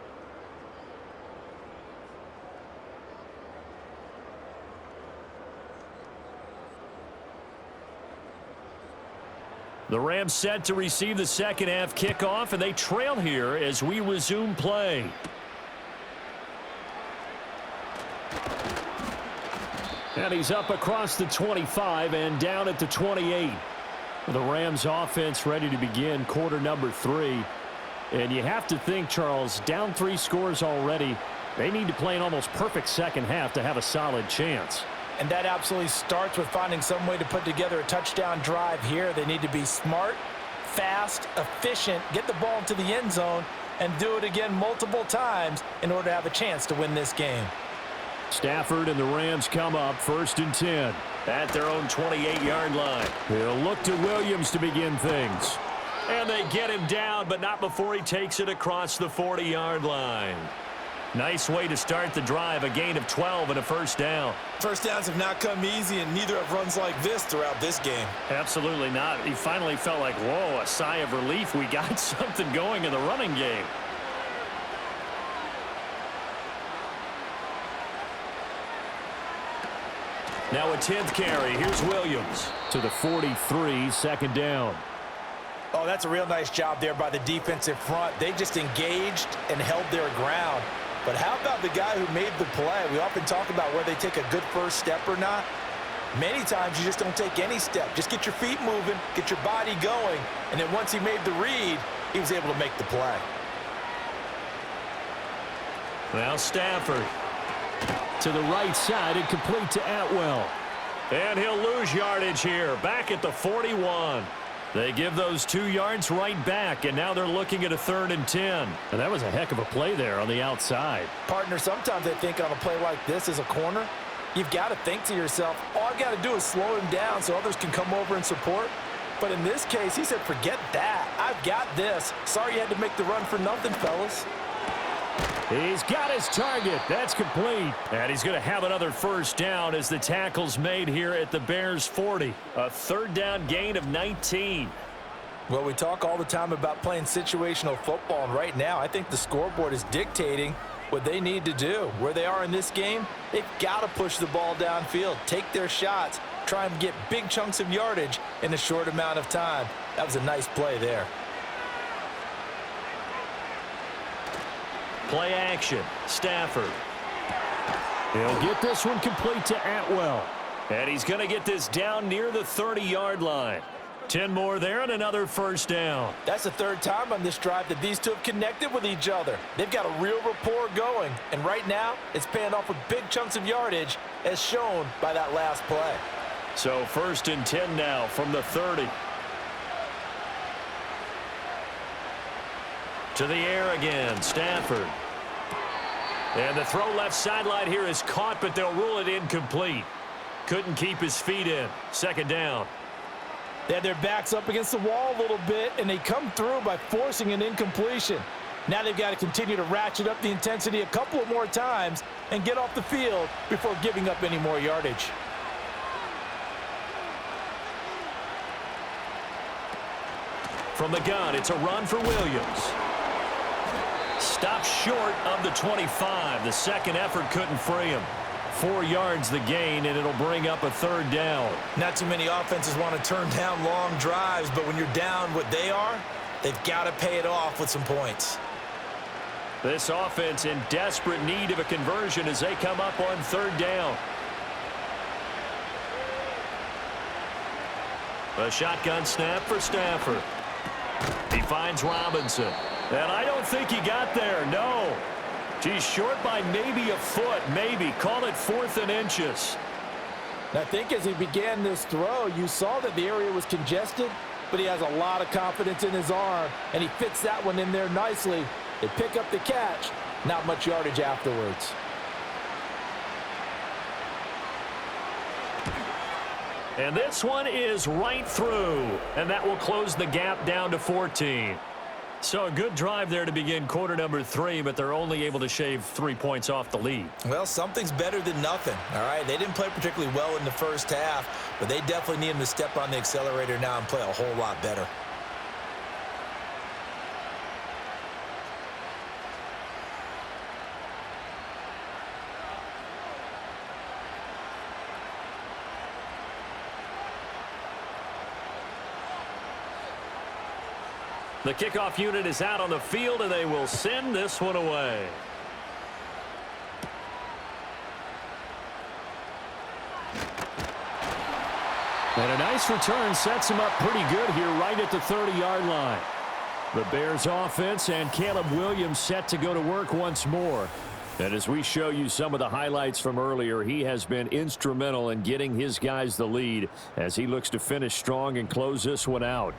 The Rams set to receive the second half kickoff, and they trail here as we resume play. And he's up across the 25 and down at the 28. The Rams offense ready to begin quarter number 3. And you have to think, Charles, down 3 scores already. They need to play an almost perfect second half to have a solid chance. And that absolutely starts with finding some way to put together a touchdown drive here. They need to be smart, fast, efficient, get the ball into the end zone, and do it again multiple times in order to have a chance to win this game. Stafford and the Rams come up 1st and 10 at their own 28-yard line. They'll look to Williams to begin things. And they get him down, but not before he takes it across the 40-yard line. Nice way to start the drive, a gain of 12 and a first down. First downs have not come easy, and neither have runs like this throughout this game. Absolutely not. He finally felt like, whoa, a sigh of relief. We got something going in the running game. Now a 10th carry. Here's Williams to the 43, second down. Oh, that's a real nice job there by the defensive front. They just engaged and held their ground. But how about the guy who made the play? We often talk about whether they take a good first step or not. Many times you just don't take any step. Just get your feet moving, get your body going, and then once he made the read, he was able to make the play. Now Stafford to the right side and complete to Atwell. And he'll lose yardage here, back at the 41. They give those 2 yards right back, and now they're looking at a 3rd and 10. And that was a heck of a play there on the outside. Partner, sometimes I think on a play like this as a corner, you've got to think to yourself, all I got to do is slow him down so others can come over and support. But in this case, he said, forget that. I've got this. Sorry you had to make the run for nothing, fellas. He's got his target. That's complete. And he's going to have another first down as the tackle's made here at the Bears 40. A third down gain of 19. Well, we talk all the time about playing situational football, and right now I think the scoreboard is dictating what they need to do. Where they are in this game, they've got to push the ball downfield, take their shots, try and get big chunks of yardage in a short amount of time. That was a nice play there. Play action. Stafford. He'll get this one complete to Atwell. And he's going to get this down near the 30-yard line. 10 more there and another first down. That's the third time on this drive that these two have connected with each other. They've got a real rapport going, and right now it's paying off with big chunks of yardage as shown by that last play. So 1st and 10 now from the 30. To the air again, Stafford. And the throw left sideline here is caught, but they'll rule it incomplete. Couldn't keep his feet in. 2nd down. They had their backs up against the wall a little bit, and they come through by forcing an incompletion. Now they've got to continue to ratchet up the intensity a couple of more times and get off the field before giving up any more yardage. From the gun, it's a run for Williams. Stopped short of the 25. The second effort couldn't free him. 4 yards the gain, and it'll bring up a 3rd down. Not too many offenses want to turn down long drives, but when you're down what they are, they've got to pay it off with some points. This offense in desperate need of a conversion as they come up on 3rd down. A shotgun snap for Stafford. He finds Robinson. And I don't think he got there, no. He's short by maybe a foot, maybe. Call it 4th and inches. I think as he began this throw, you saw that the area was congested, but he has a lot of confidence in his arm, and he fits that one in there nicely. They pick up the catch, not much yardage afterwards. And this one is right through, and that will close the gap down to 14. So a good drive there to begin quarter number 3, but they're only able to shave 3 points off the lead. Well, something's better than nothing, all right? They didn't play particularly well in the first half, but they definitely need him to step on the accelerator now and play a whole lot better. The kickoff unit is out on the field, and they will send this one away. And a nice return sets him up pretty good here right at the 30-yard line. The Bears offense and Caleb Williams set to go to work once more. And as we show you some of the highlights from earlier, he has been instrumental in getting his guys the lead as he looks to finish strong and close this one out.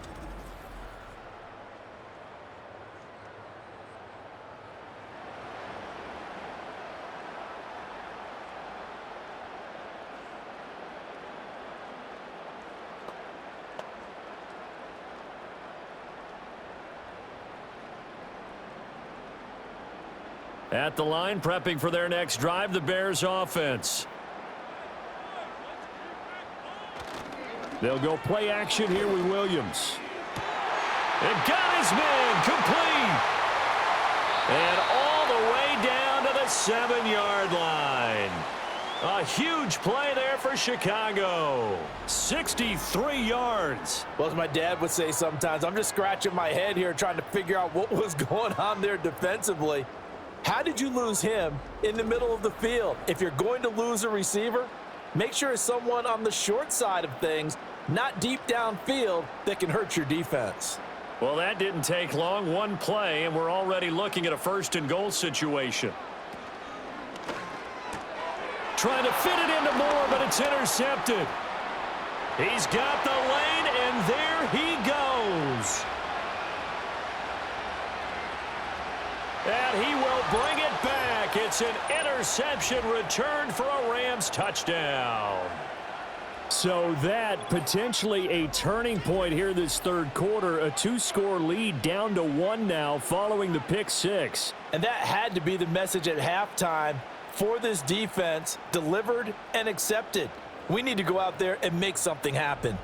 At the line, prepping for their next drive, the Bears offense. They'll go play action here with Williams. And got his man complete. And all the way down to the 7-yard line. A huge play there for Chicago. 63 yards. Well, as my dad would say sometimes, I'm just scratching my head here trying to figure out what was going on there defensively. How did you lose him in the middle of the field? If you're going to lose a receiver, make sure it's someone on the short side of things, not deep downfield, that can hurt your defense. Well, that didn't take long. One play, and we're already looking at a 1st and goal situation. Trying to fit it into Moore, but it's intercepted. He's got the lane, and there he goes. And he will bring it back. It's an interception returned for a Rams touchdown. So that potentially a turning point here this third quarter. A 2-score lead down to 1 now following the pick six. And that had to be the message at halftime for this defense, delivered and accepted. We need to go out there and make something happen.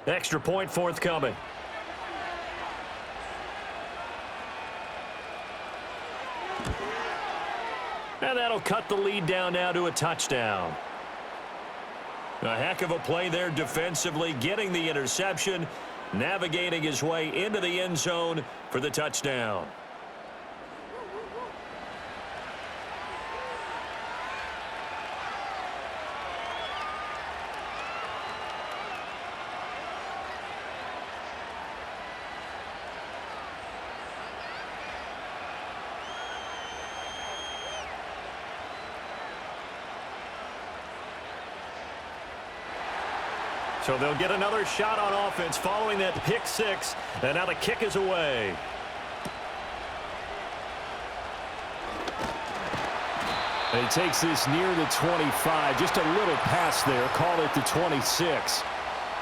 Extra point forthcoming. And that'll cut the lead down now to a touchdown. A heck of a play there defensively, getting the interception, navigating his way into the end zone for the touchdown. So they'll get another shot on offense following that pick six, and now the kick is away. And he takes this near the 25, just a little pass there, call it the 26.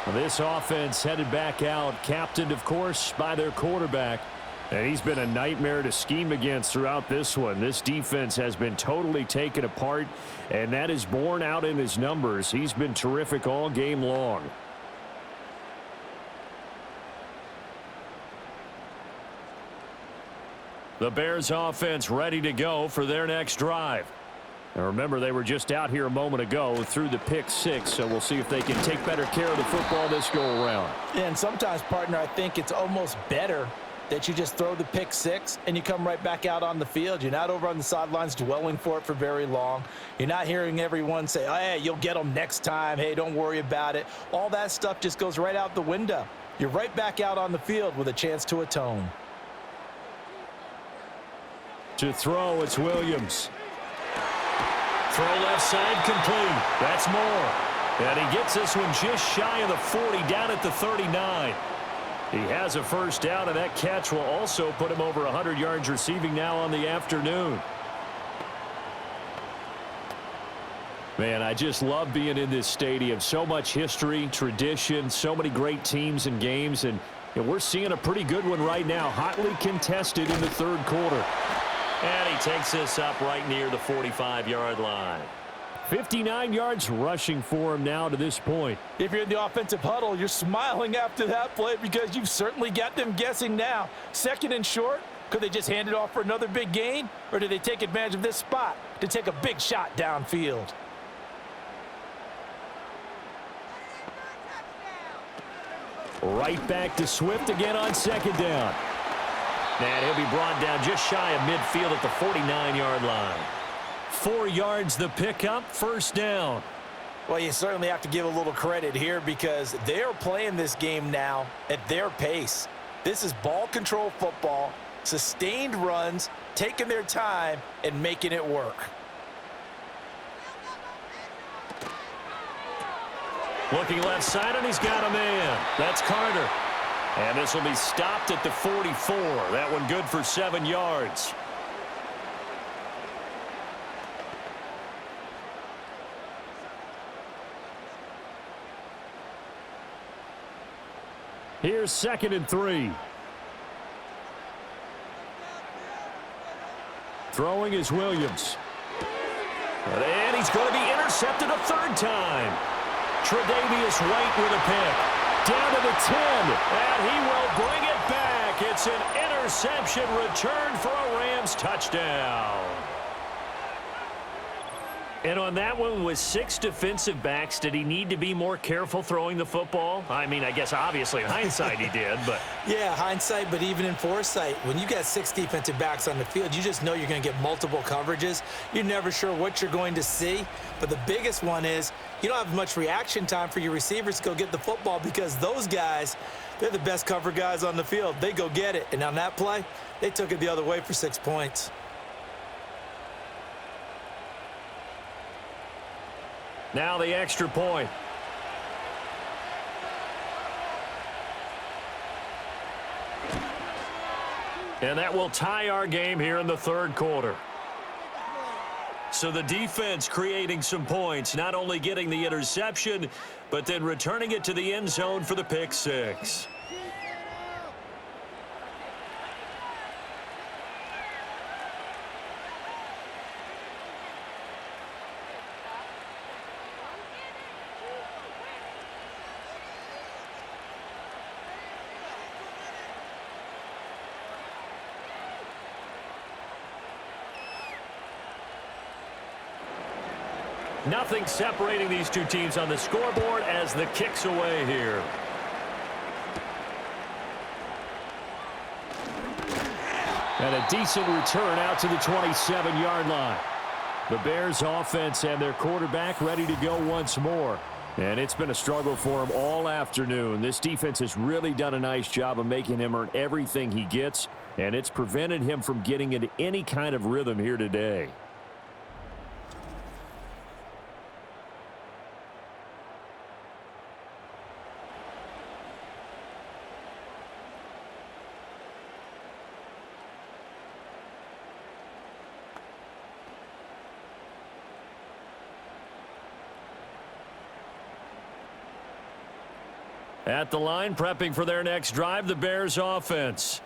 Well, this offense headed back out, captained, of course, by their quarterback. And he's been a nightmare to scheme against throughout this one. This defense has been totally taken apart, and that is borne out in his numbers. He's been terrific all game long. The Bears offense ready to go for their next drive. And remember, they were just out here a moment ago through the pick six, so we'll see if they can take better care of the football this go around. And sometimes, partner, I think it's almost better that you just throw the pick six and you come right back out on the field. You're not over on the sidelines dwelling for it for very long. You're not hearing everyone say, oh, hey, you'll get them next time. Hey, don't worry about it. All that stuff just goes right out the window. You're right back out on the field with a chance to atone. To throw, it's Williams. Throw left side complete. That's more. And he gets this one just shy of the 40, down at the 39. He has a first down, and that catch will also put him over 100 yards receiving now on the afternoon. Man, I just love being in this stadium. So much history, tradition, so many great teams and games, and we're seeing a pretty good one right now, hotly contested in the third quarter. And he takes this up right near the 45-yard line. 59 yards rushing for him now to this point. If you're in the offensive huddle, you're smiling after that play because you've certainly got them guessing now. Second and short, could they just hand it off for another big gain? Or do they take advantage of this spot to take a big shot downfield? Right back to Swift again on second down. And he'll be brought down just shy of midfield at the 49-yard line. 4 yards the pickup, first down. Well, you certainly have to give a little credit here because they're playing this game now at their pace. This is ball control football, sustained runs, taking their time and making it work. Looking left side, and he's got a man. That's Carter. And this will be stopped at the 44. That one good for 7 yards. Here's 2nd and 3. Throwing is Williams. And he's going to be intercepted a third time. Tre'Davious White with a pick. Down to the 10, and he will bring it back. It's an interception return for a Rams touchdown. And on that one, with 6 defensive backs, did he need to be more careful throwing the football? I mean, I guess obviously in hindsight he did, but... Yeah, hindsight, but even in foresight, when you got 6 defensive backs on the field, you just know you're going to get multiple coverages. You're never sure what you're going to see. But the biggest one is you don't have much reaction time for your receivers to go get the football because those guys, they're the best cover guys on the field. They go get it. And on that play, they took it the other way for 6 points. Now the extra point. And that will tie our game here in the third quarter. So the defense creating some points, not only getting the interception, but then returning it to the end zone for the pick six. Nothing separating these two teams on the scoreboard as the kick's away here. And a decent return out to the 27-yard line. The Bears offense and their quarterback ready to go once more. And it's been a struggle for him all afternoon. This defense has really done a nice job of making him earn everything he gets, and it's prevented him from getting into any kind of rhythm here today. At the line, prepping for their next drive, the Bears offense.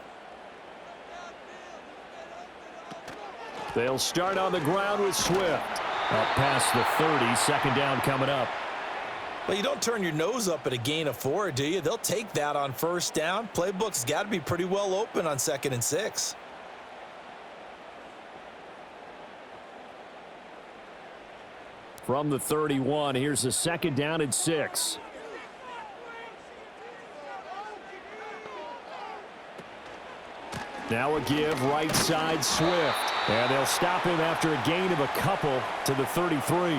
They'll start on the ground with Swift. Up past the 30, second down coming up. Well, you don't turn your nose up at a gain of 4, do you? They'll take that on first down. Playbook's got to be pretty well open on 2nd and 6. From the 31, here's a second down and 6. Now a give, right side, Swift. And they'll stop him after a gain of a couple to the 33.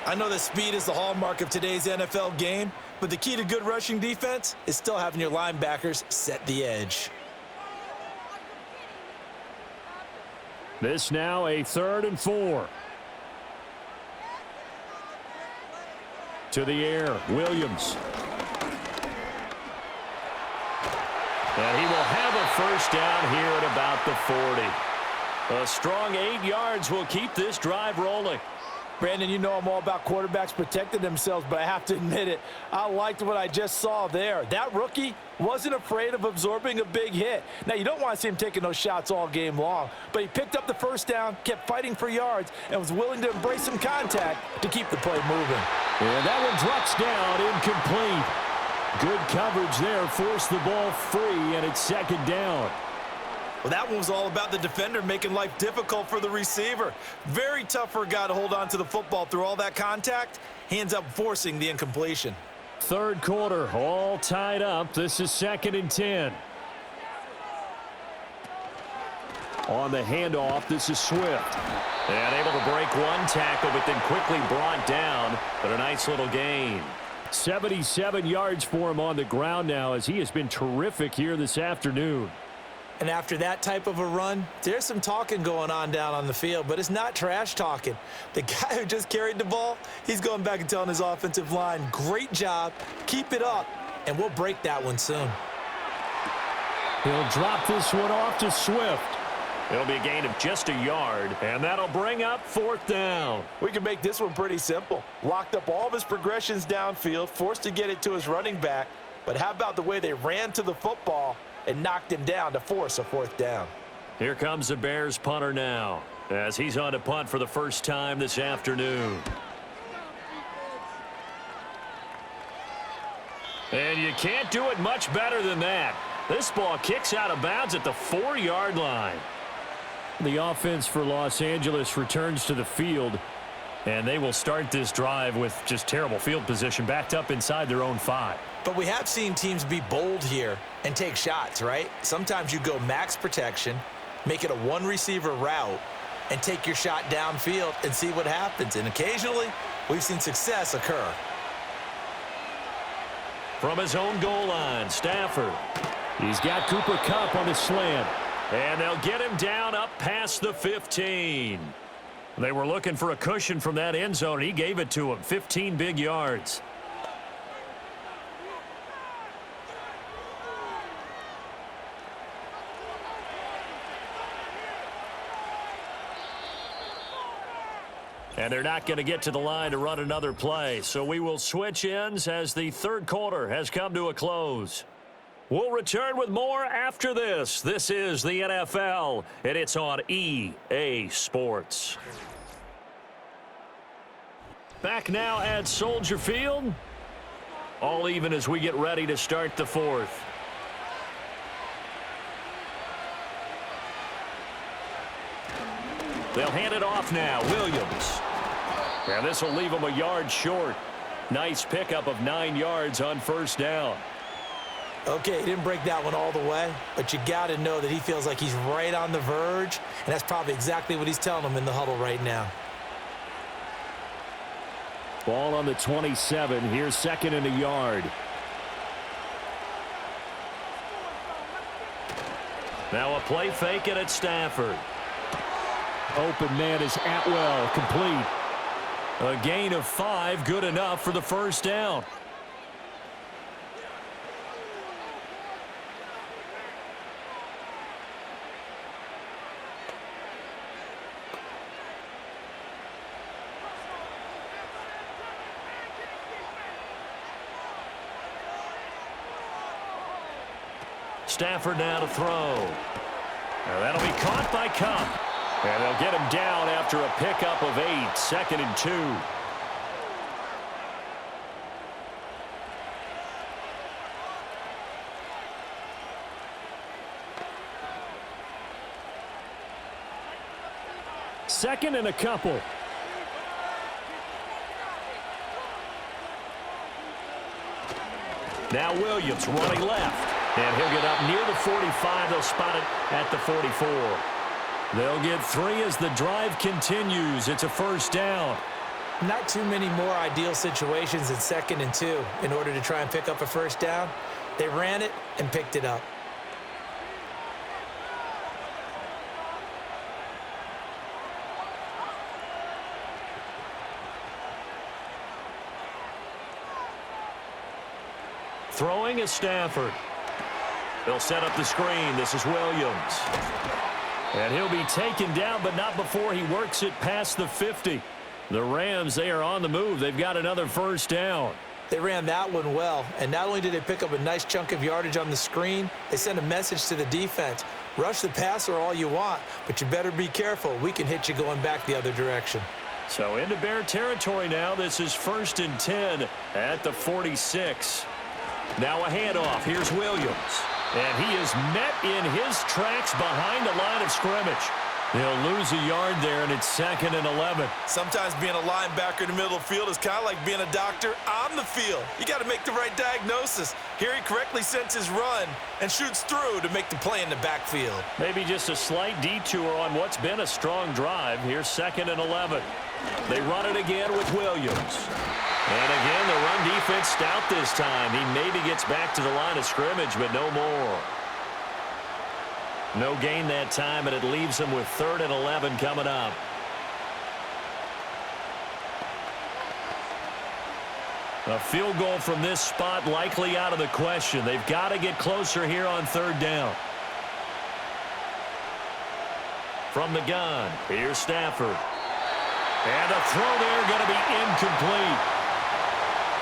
I know that speed is the hallmark of today's NFL game, but the key to good rushing defense is still having your linebackers set the edge. This now a 3rd and 4. To the air, Williams. And he will have a first down here at about the 40. A strong 8 yards will keep this drive rolling. Brandon, you know I'm all about quarterbacks protecting themselves, but I have to admit it, I liked what I just saw there. That rookie wasn't afraid of absorbing a big hit. Now, you don't want to see him taking those shots all game long, but he picked up the first down, kept fighting for yards, and was willing to embrace some contact to keep the play moving. And that one drops down, incomplete. Good coverage there, forced the ball free, and it's second down. Well, that one was all about the defender making life difficult for the receiver. Very tough for a guy to hold on to the football through all that contact. He ends up forcing the incompletion. Third quarter, all tied up. This is 2nd and 10. On the handoff, this is Swift. And able to break one tackle, but then quickly brought down. But a nice little gain. 77 yards for him on the ground now, as he has been terrific here this afternoon. And after that type of a run, there's some talking going on down on the field, but it's not trash talking. The guy who just carried the ball, he's going back and telling his offensive line, great job, keep it up, and we'll break that one soon. He'll drop this one off to Swift. It'll be a gain of just a yard, and that'll bring up 4th down. We can make this one pretty simple. Locked up all of his progressions downfield, forced to get it to his running back, but how about the way they ran to the football and knocked him down to force a 4th down? Here comes the Bears punter now, as he's on to punt for the first time this afternoon. And you can't do it much better than that. This ball kicks out of bounds at the 4-yard line. The offense for Los Angeles returns to the field, and they will start this drive with just terrible field position, backed up inside their own 5. But we have seen teams be bold here and take shots, right? Sometimes you go max protection, make it a one-receiver route, and take your shot downfield and see what happens. And occasionally, we've seen success occur. From his own goal line, Stafford. He's got Cooper Kupp on the slant. And they'll get him down up past the 15. They were looking for a cushion from that end zone. He gave it to him. 15 big yards. And they're not going to get to the line to run another play. So we will switch ends as the third quarter has come to a close. We'll return with more after this. This is the NFL, and it's on EA Sports. Back now at Soldier Field. All even as we get ready to start the fourth. They'll hand it off now. Williams. And this will leave them a yard short. Nice pickup of 9 yards on first down. Okay, he didn't break that one all the way, but you got to know that he feels like he's right on the verge, and that's probably exactly what he's telling them in the huddle right now. Ball on the 27. Here's second and a yard. Now a play fake it at Stafford. Open man is Atwell, complete. A gain of 5, good enough for the first down. Stafford now to throw. Now that'll be caught by Cup. And they'll get him down after a pickup of 8, second and 2. Second and a couple. Now Williams running left. And he'll get up near the 45. They'll spot it at the 44. They'll get 3 as the drive continues. It's a first down. Not too many more ideal situations in second and 2 in order to try and pick up a first down. They ran it and picked it up. Throwing is Stafford. They'll set up the screen. This is Williams. And he'll be taken down, but not before he works it past the 50. The Rams, they are on the move. They've got another first down. They ran that one well, and not only did they pick up a nice chunk of yardage on the screen, they sent a message to the defense. Rush the passer all you want, but you better be careful. We can hit you going back the other direction. So into Bear territory now. This is 1st and 10 at the 46. Now a handoff. Here's Williams. And he is met in his tracks behind the line of scrimmage. He'll lose a yard there, and it's 2nd and 11. Sometimes being a linebacker in the middle of the field is kind of like being a doctor on the field. You got to make the right diagnosis. Here he correctly sends his run and shoots through to make the play in the backfield. Maybe just a slight detour on what's been a strong drive. Here's 2nd and 11. They run it again with Williams. And again, the run defense stout this time. He maybe gets back to the line of scrimmage, but no more. No gain that time, and it leaves them with 3rd and 11 coming up. A field goal from this spot likely out of the question. They've got to get closer here on 3rd down. From the gun, here's Stafford. And a throw there going to be incomplete.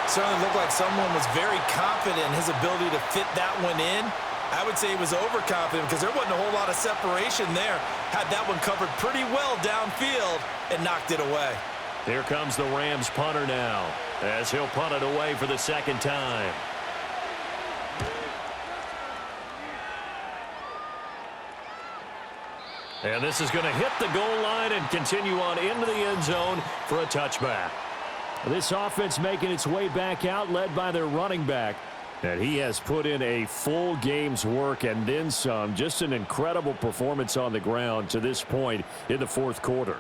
Certainly looked like someone was very confident in his ability to fit that one in. I would say he was overconfident because there wasn't a whole lot of separation there. Had that one covered pretty well downfield and knocked it away. Here comes the Rams punter now as he'll punt it away for the 2nd time. And this is going to hit the goal line and continue on into the end zone for a touchback. This offense making its way back out, led by their running back. And he has put in a full game's work and then some. Just an incredible performance on the ground to this point in the 4th quarter.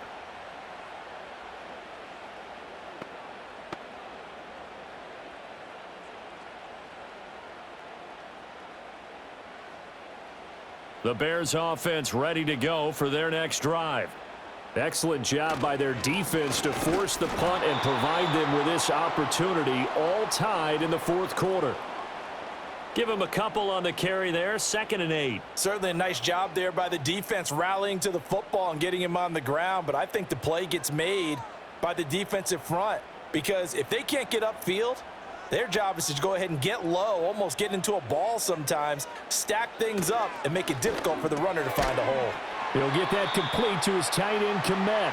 The Bears offense ready to go for their next drive. Excellent job by their defense to force the punt and provide them with this opportunity, all tied in the 4th quarter. Give him a couple on the carry there, 2nd and 8. Certainly a nice job there by the defense rallying to the football and getting him on the ground, but I think the play gets made by the defensive front, because if they can't get upfield, their job is to go ahead and get low, almost get into a ball sometimes, stack things up, and make it difficult for the runner to find a hole. He'll get that complete to his tight end, Komet.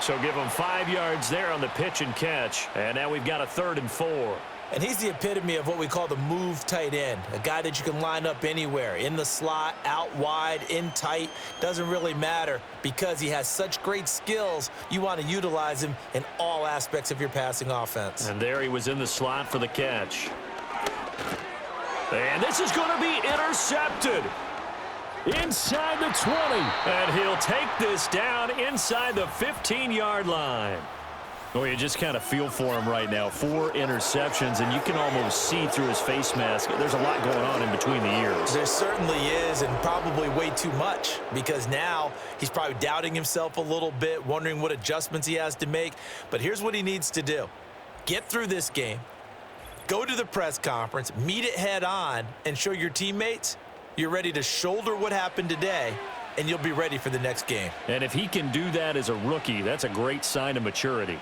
So give him 5 yards there on the pitch and catch. And now we've got a 3rd and 4. And he's the epitome of what we call the move tight end, a guy that you can line up anywhere, in the slot, out wide, in tight, doesn't really matter because he has such great skills. You want to utilize him in all aspects of your passing offense. And there he was in the slot for the catch. And this is going to be intercepted inside the 20. And he'll take this down inside the 15-yard line. Oh, you just kind of feel for him right now. 4 interceptions, and you can almost see through his face mask. There's a lot going on in between the ears. There certainly is, and probably way too much, because now he's probably doubting himself a little bit, wondering what adjustments he has to make. But here's what he needs to do. Get through this game, go to the press conference, meet it head on, and show your teammates you're ready to shoulder what happened today, and you'll be ready for the next game. And if he can do that as a rookie, that's a great sign of maturity.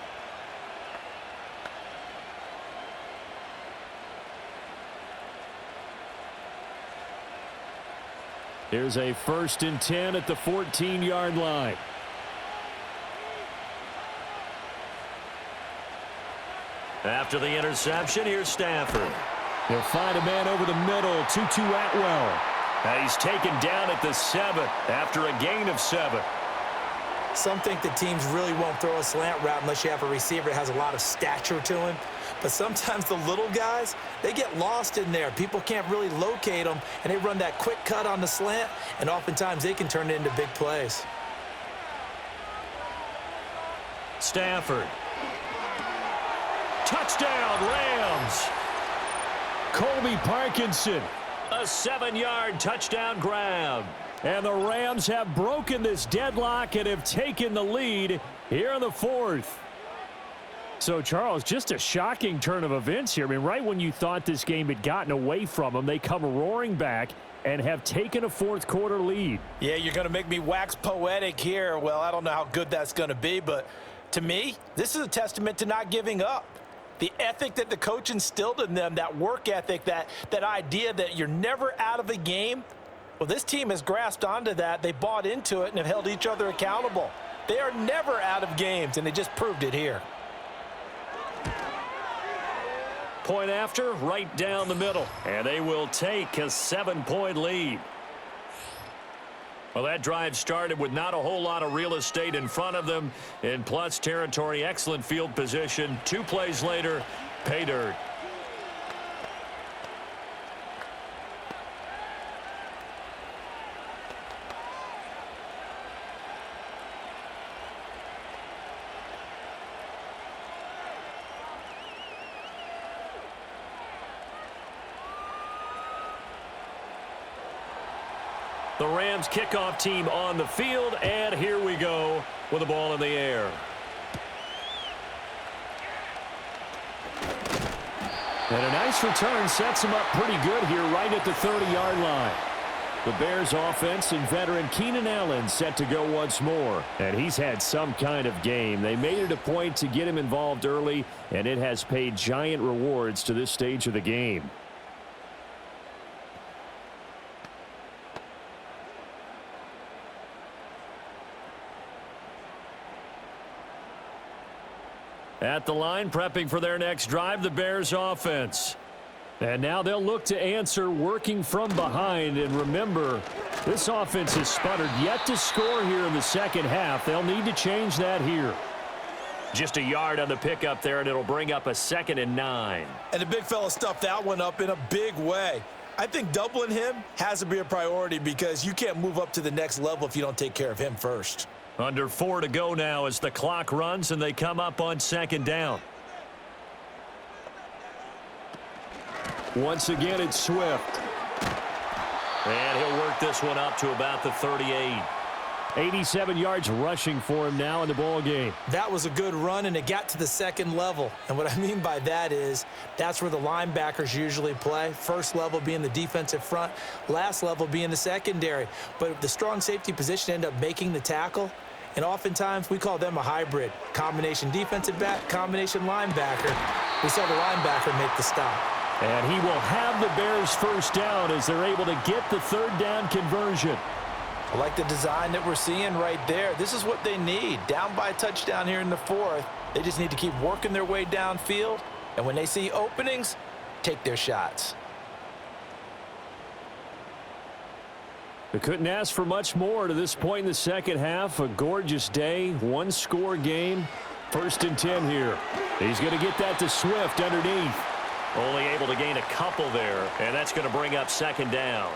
Here's a 1st and 10 at the 14-yard line. After the interception, here's Stafford. He'll find a man over the middle, Tutu Atwell. And he's taken down at the 7 after a gain of 7. Some think that teams really won't throw a slant route unless you have a receiver that has a lot of stature to him. But sometimes the little guys, they get lost in there. People can't really locate them, and they run that quick cut on the slant, and oftentimes they can turn it into big plays. Stafford. Touchdown, Rams. Colby Parkinson. A 7-yard touchdown grab. And the Rams have broken this deadlock and have taken the lead here in the 4th. So, Charles, just a shocking turn of events here. I mean, right when you thought this game had gotten away from them, they come roaring back and have taken a 4th quarter lead. Yeah, you're going to make me wax poetic here. Well, I don't know how good that's going to be, but to me, this is a testament to not giving up. The ethic that the coach instilled in them, that work ethic, that idea that you're never out of the game. Well, this team has grasped onto that. They bought into it and have held each other accountable. They are never out of games, and they just proved it here. Point after, right down the middle. And they will take a 7-point lead. Well, that drive started with not a whole lot of real estate in front of them. In plus territory, excellent field position. 2 plays later, pay dirt. The Rams kickoff team on the field, and here we go with the ball in the air. And a nice return sets him up pretty good here right at the 30-yard line. The Bears offense and veteran Keenan Allen set to go once more. And he's had some kind of game. They made it a point to get him involved early, and it has paid giant rewards to this stage of the game. At the line, prepping for their next drive, the Bears offense. And now they'll look to answer working from behind. And remember, this offense has sputtered yet to score here in the second half. They'll need to change that here. Just a yard on the pickup there, and it'll bring up a 2nd and 9. And the big fella stuffed that one up in a big way. I think doubling him has to be a priority because you can't move up to the next level if you don't take care of him first. Under 4 to go now as the clock runs and they come up on 2nd down. Once again, it's Swift. And he'll work this one up to about the 38. 87 yards rushing for him now in the ball game. That was a good run, and it got to the 2nd level. And what I mean by that is that's where the linebackers usually play. First level being the defensive front, last level being the secondary. But if the strong safety position ended up making the tackle, And oftentimes, we call them a hybrid. Combination defensive back, combination linebacker. We saw the linebacker make the stop. And he will have the Bears first down as they're able to get the third down conversion. I like the design that we're seeing right there. This is what they need. Down by a touchdown here in the fourth. They just need to keep working their way downfield. And when they see openings, take their shots. They couldn't ask for much more to this point in the second half. A gorgeous day, one-score game. 1st and 10 here. He's going to get that to Swift underneath. Only able to gain a couple there, and that's going to bring up 2nd down.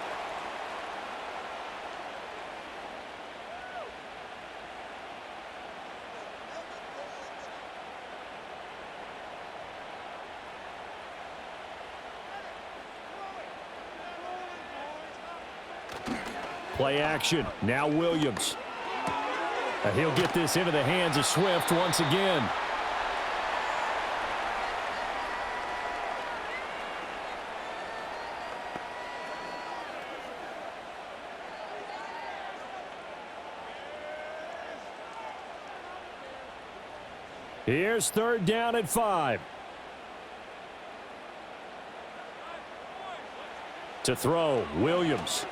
Play action. Now Williams. And he'll get this into the hands of Swift once again. Here's 3rd down and 5. To throw, Williams.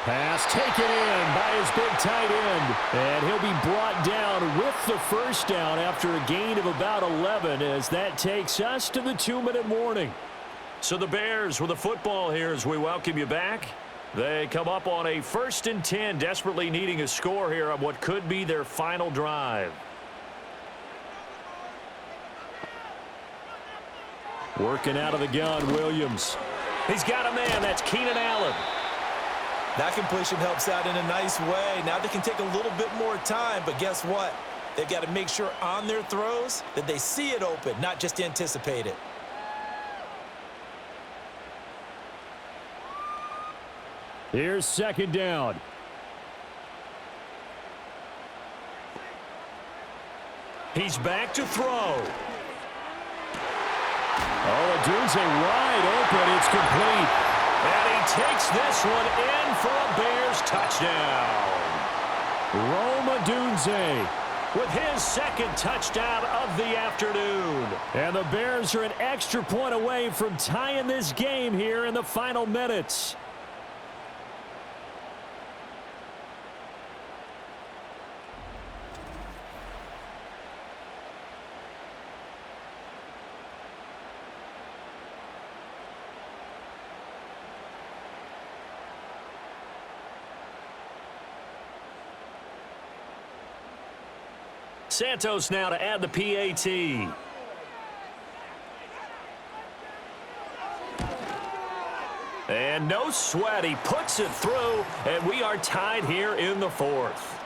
Pass taken in by his big tight end. And he'll be brought down with the first down after a gain of about 11 as that takes us to the 2-minute warning. So the Bears with the football here as we welcome you back. They come up on a 1st and 10, desperately needing a score here on what could be their final drive. Working out of the gun, Williams. He's got a man. That's Keenan Allen. That completion helps out in a nice way. Now they can take a little bit more time, but guess what? They've got to make sure on their throws that they see it open, not just anticipate it. Here's 2nd down. He's back to throw. Odunze wide open. It's complete. And he takes this one in for a Bears touchdown. Rome Odunze with his 2nd touchdown of the afternoon. And the Bears are an extra point away from tying this game here in the final minutes. Santos now to add the PAT. And no sweat. He puts it through, and we are tied here in the 4th.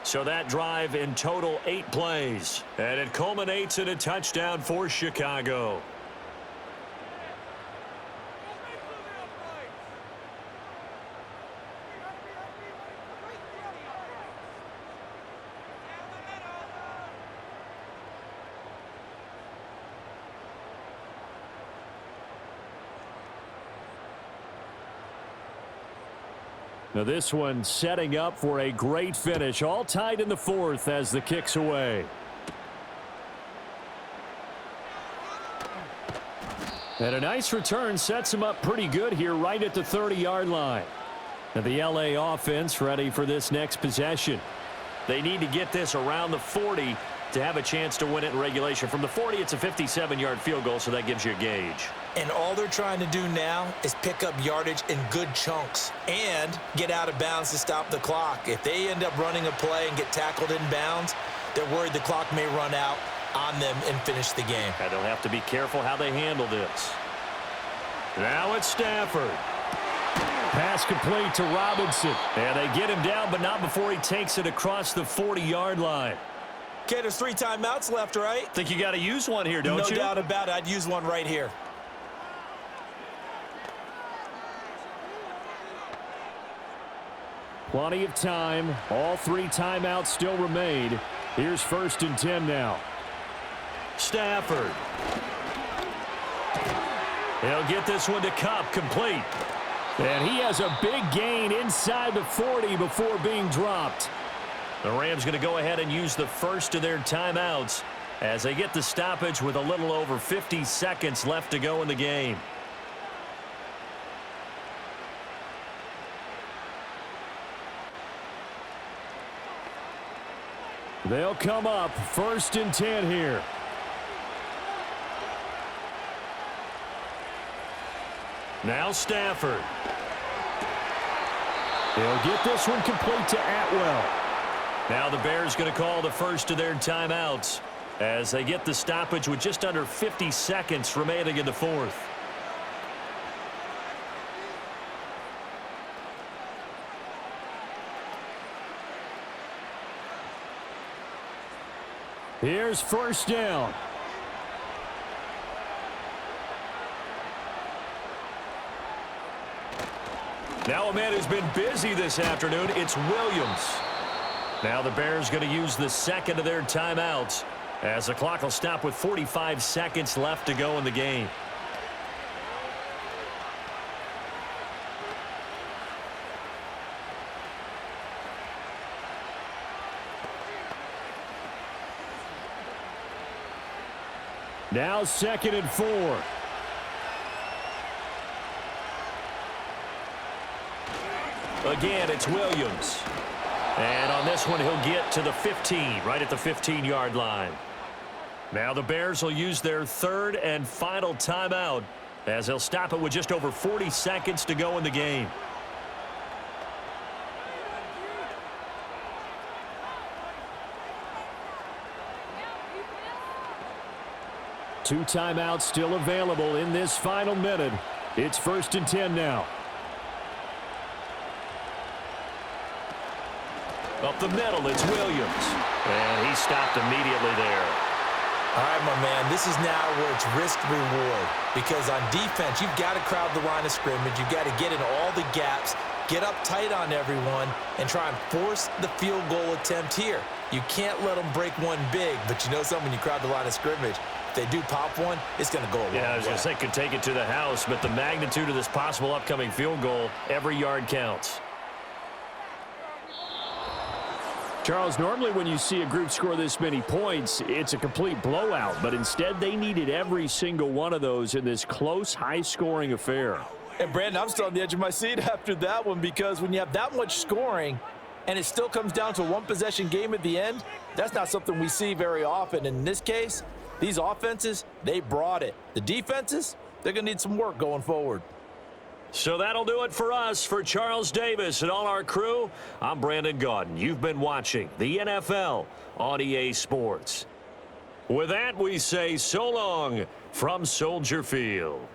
So that drive in total 8 plays. And it culminates in a touchdown for Chicago. Now this one setting up for a great finish. All tied in the 4th as the kick's away. And a nice return sets him up pretty good here right at the 30-yard line. Now the LA offense ready for this next possession. They need to get this around the 40 to have a chance to win it in regulation. From the 40, it's a 57-yard field goal, so that gives you a gauge. And all they're trying to do now is pick up yardage in good chunks and get out of bounds to stop the clock. If they end up running a play and get tackled in bounds, they're worried the clock may run out on them and finish the game. And they'll have to be careful how they handle this. Now it's Stafford. Pass complete to Robinson. And they get him down, but not before he takes it across the 40-yard line. Okay, there's 3 timeouts left, right? Think you got to use one here, don't you? No doubt about it. I'd use one right here. Plenty of time. All 3 timeouts still remain. Here's 1st and 10 now. Stafford. He'll get this one to Kupp, complete. And he has a big gain inside the 40 before being dropped. The Rams going to go ahead and use the first of their timeouts as they get the stoppage with a little over 50 seconds left to go in the game. They'll come up 1st and 10 here. Now Stafford. They'll get this one complete to Atwell. Now the Bears going to call the first of their timeouts as they get the stoppage with just under 50 seconds remaining in the fourth. Here's 1st down. Now a man who's been busy this afternoon, it's Williams. Now the Bears going to use the second of their timeouts as the clock will stop with 45 seconds left to go in the game. Now 2nd and 4. Again, it's Williams. And on this one, he'll get to the 15, right at the 15-yard line. Now the Bears will use their third and final timeout as they'll stop it with just over 40 seconds to go in the game. Two timeouts still available in this final minute. It's 1st and 10 now. Up the middle, it's Williams. And he stopped immediately there. All right, my man, this is now where it's risk-reward. Because on defense, you've got to crowd the line of scrimmage. You've got to get in all the gaps, get up tight on everyone, and try and force the field goal attempt here. You can't let them break one big, but you know something, when you crowd the line of scrimmage, if they do pop one, it's going to go a long way. Yeah, I was going to say could take it to the house, but the magnitude of this possible upcoming field goal, every yard counts. Charles, normally when you see a group score this many points, it's a complete blowout. But instead, they needed every single one of those in this close, high-scoring affair. And, Brandon, I'm still on the edge of my seat after that one, because when you have that much scoring and it still comes down to a one-possession game at the end, that's not something we see very often. And in this case, these offenses, they brought it. The defenses, they're going to need some work going forward. So that'll do it for us. For Charles Davis and all our crew, I'm Brandon Gaudin. You've been watching the NFL on EA Sports. With that, we say so long from Soldier Field.